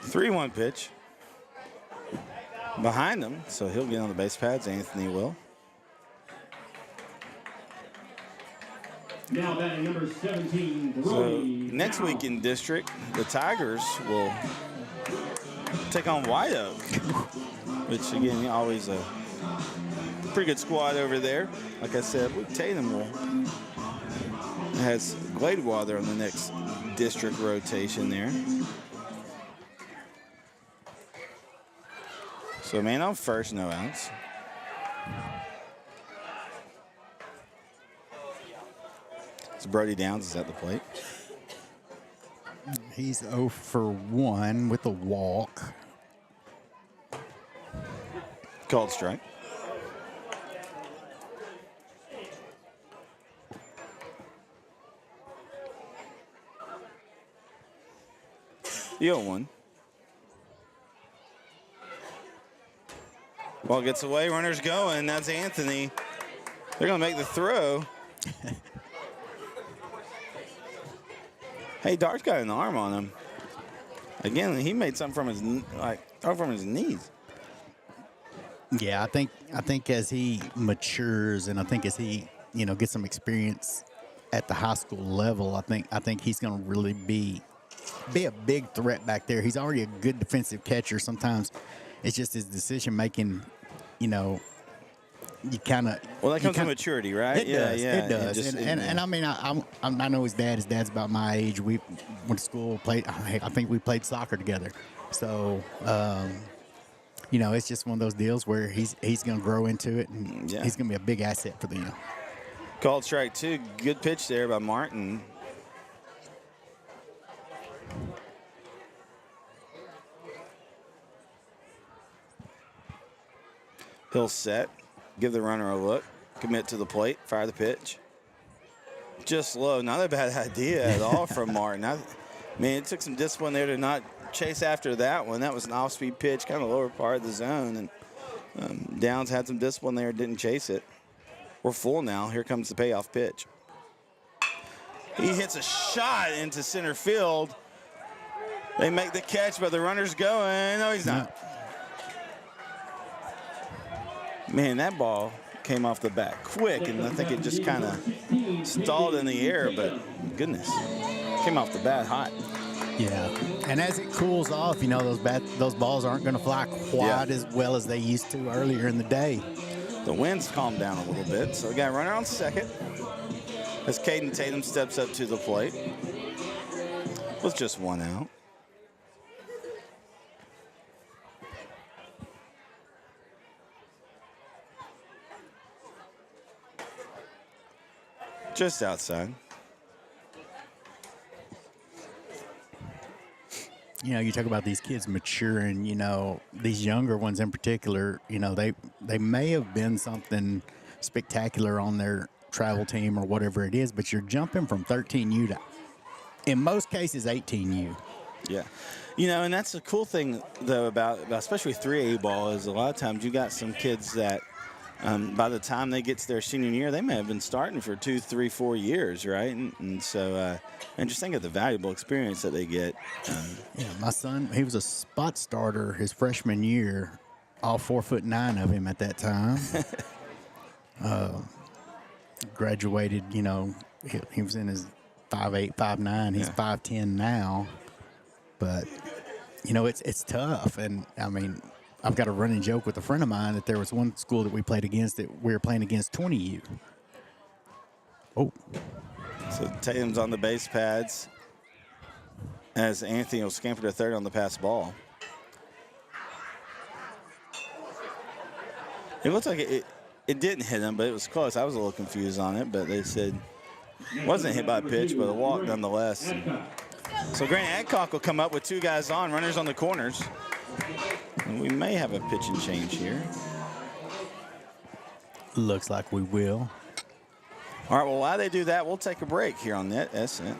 Three-one pitch. Behind him, so he'll get on the base pads. Anthony will. Now batting number 17, So next week in district, the Tigers will take on White Oak, which again, always a pretty good squad over there. Like I said, Tatum has Gladewater on the next district rotation there. So man on first, no outs. So Brody Downs is at the plate. He's 0 for 1 with a walk. Called strike. The 0-1. Ball gets away, runners going. That's Anthony. They're going to make the throw. Hey, Dart's got an arm on him. Again, he made something from his knees. Yeah, I think as he matures and I think as he, gets some experience at the high school level, I think he's going to really be a big threat back there. He's already a good defensive catcher. Sometimes it's just his decision making, you kind of. Well, that comes from maturity, right? It does. And I mean, I know his dad. His dad's about my age. We went to school, played. I think we played soccer together. So, it's just one of those deals where he's going to grow into it, and he's going to be a big asset for them. Called strike 2. Good pitch there by Martin. He'll set, give the runner a look, commit to the plate, fire the pitch. Just low, not a bad idea at all from Martin. I mean, it took some discipline there to not chase after that one. That was an off-speed pitch, kind of lower part of the zone. And Downs had some discipline there, didn't chase it. We're full now. Here comes the payoff pitch. He hits a shot into center field. They make the catch, but the runner's going. No, he's not. Man, that ball came off the bat quick, and I think it just kind of stalled in the air, but goodness, came off the bat hot. Yeah, and as it cools off, those balls aren't going to fly quite as well as they used to earlier in the day. The wind's calmed down a little bit, so we got a runner on second as Caden Tatum steps up to the plate with just one out. Just outside. You talk about these kids maturing, these younger ones in particular, they may have been something spectacular on their travel team or whatever it is, but you're jumping from 13U to, in most cases, 18U. Yeah. You know, and that's the cool thing, though, about especially 3A ball is a lot of times you got some kids that by the time they get to their senior year, they may have been starting for 2, 3, 4 years, right? And so, and just think of the valuable experience that they get. Yeah, my son, he was a spot starter his freshman year, all 4'9" of him at that time. Graduated, you know, he was in his 5'8", 5'9". He's 5'10" now. But, you know, it's tough. And, I mean, I've got a running joke with a friend of mine that there was one school that we played against that we were playing against 20U. Oh. So Tatum's on the base pads as Anthony will scamper to third on the pass ball. It looks like it didn't hit him, but it was close. I was a little confused on it, but they said it wasn't hit by a pitch, but a walk nonetheless. So Grant Adcock will come up with 2 guys on, runners on the corners. And we may have a pitch and change here. Looks like we will. All right, well, while they do that, we'll take a break here on Net SN.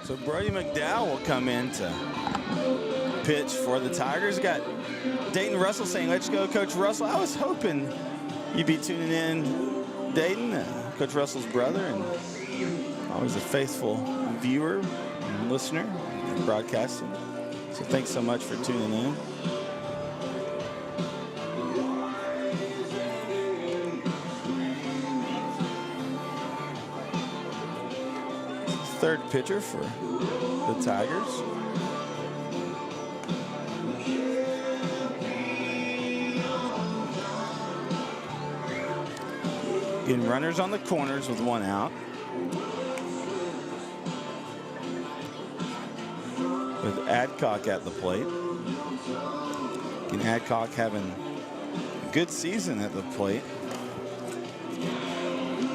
So Brody McDowell will come in to pitch for the Tigers. Got Dayton Russell saying, "Let's go, Coach Russell." I was hoping you'd be tuning in, Dayton, Coach Russell's brother, and always a faithful viewer and listener and broadcasting. So thanks so much for tuning in. Third pitcher for the Tigers. Getting runners on the corners with 1 out. With Adcock at the plate. And Adcock having a good season at the plate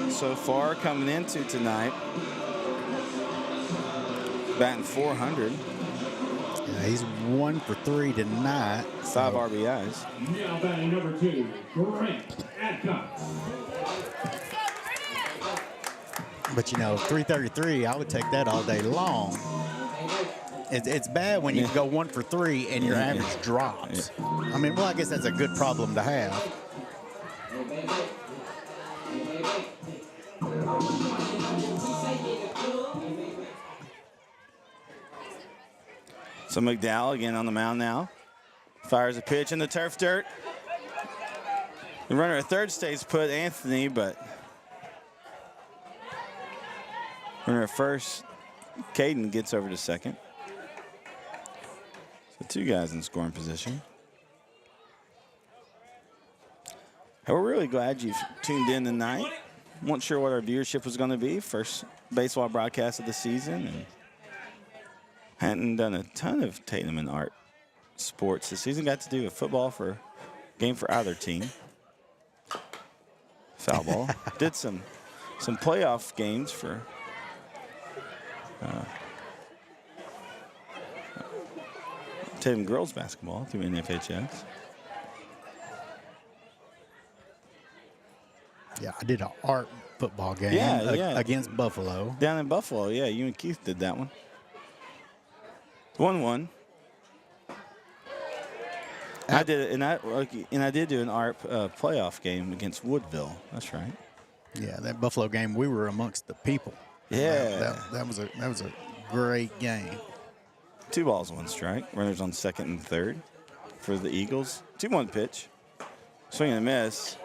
so far coming into tonight. Batting .400. Yeah, he's 1 for 3 tonight. 5 RBIs. Now batting number 2, Grant Adcock. But, you know, 333, I would take that all day long. It's bad when you go 1 for 3 and your average drops. I mean, well, I guess that's a good problem to have. So McDowell again on the mound now. Fires a pitch in the turf dirt. The runner at third stays put, Anthony, but runner at first, Caden gets over to second. So 2 guys in scoring position. And we're really glad you've tuned in tonight. Weren't sure what our viewership was going to be. First baseball broadcast of the season. And hadn't done a ton of Tatum and Art sports this season. Got to do a football game for either team. Foul ball. Did some playoff games for Tatum girls basketball through NFHS. Yeah, I did an art football game against Buffalo. Down in Buffalo, yeah. You and Keith did that one. 1-1. I did it, and I did do an art playoff game against Woodville. That's right. Yeah, that Buffalo game, we were amongst the people. Yeah, that was a great game. 2 balls, 1 strike. Runners on second and third for the Eagles. 2-1 pitch. Swing and a miss.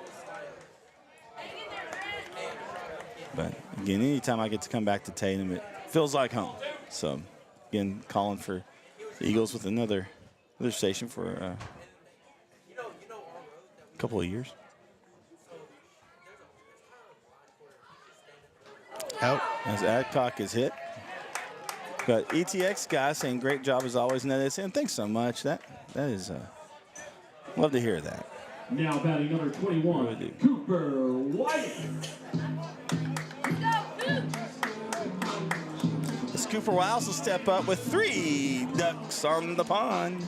But again, anytime I get to come back to Tatum, it feels like home. So again, calling for the Eagles with another station for a couple of years. Oh, as Adcock is hit. Got ETX guy saying great job as always. And that is him. Thanks so much. That is love to hear that. Now batting number 21, Cooper White. As Cooper White also step up with 3 ducks on the pond.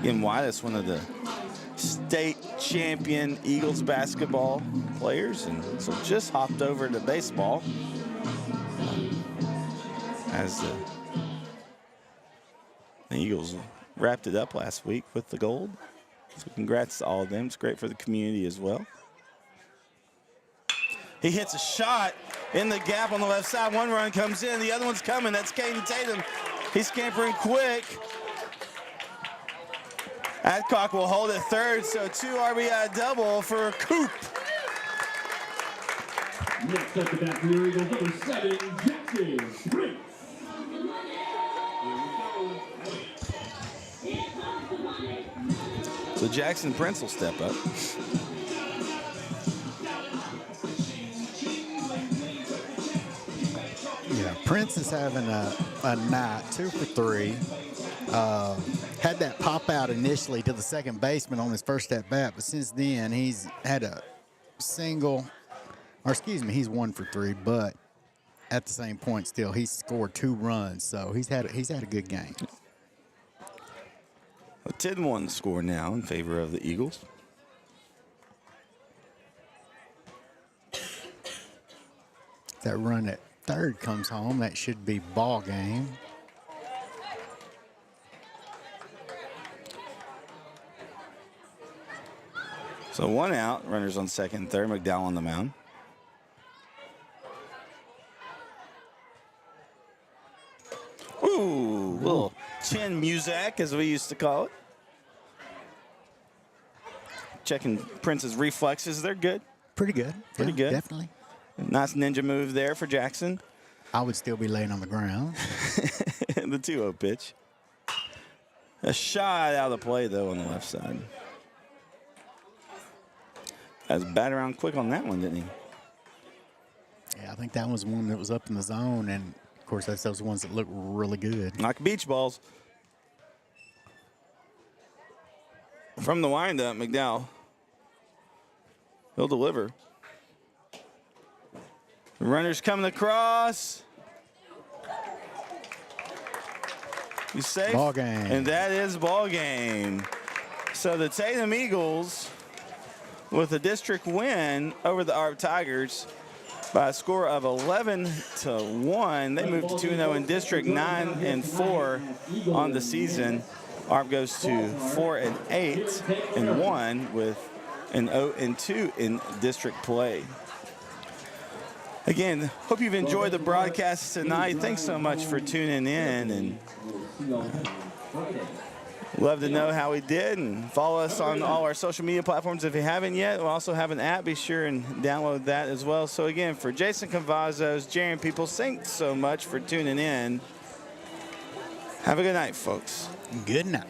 Again, White is one of the state champion Eagles basketball players, and so just hopped over to baseball as the Eagles wrapped it up last week with the gold. So congrats to all of them. It's great for the community as well. He hits a shot in the gap on the left side. 1 run comes in. The other one's coming. That's Caden Tatum. He's scampering quick. Adcock will hold it third, so 2 RBI double for Coop. Next up to bat for your Eagles, number 7, Jackson Prince. So Jackson Prince will step up. yeah, Prince is having a night, 2 for 3. Had that pop out initially to the second baseman on his first at bat, but since then he's had a single, or excuse me, he's 1 for 3, but at the same point still he's scored 2 runs, so he's had a good game. A 10-1 score now in favor of the Eagles. That run at third comes home, that should be ball game. So 1 out, runners on second and third. McDowell on the mound. Ooh, little chin music, as we used to call it. Checking Prince's reflexes. They're good. Pretty good. Pretty good. Definitely. Nice ninja move there for Jackson. I would still be laying on the ground. The 2-0 pitch. A shot out of the play, though, on the left side. Has bat around quick on that one, didn't he? Yeah, I think that was one that was up in the zone, and of course that's those ones that look really good. Like beach balls. From the windup, McDowell. He'll deliver. The runner's coming across. He's safe. Ball game. And that is ball game. So the Tatum Eagles with a district win over the ARP Tigers by a score of 11-1. They moved to 2-0 in district, 9-4 on the season. ARP goes to 4-8-1 with an 0-2 in district play. Again, hope you've enjoyed the broadcast tonight. Thanks so much for tuning in, and love to know how we did, and follow us on all our social media platforms if you haven't yet. We'll also have an app. Be sure and download that as well. So again, for Jason Cavazos, Jaron Peoples, thanks so much for tuning in. Have a good night, folks. Good night.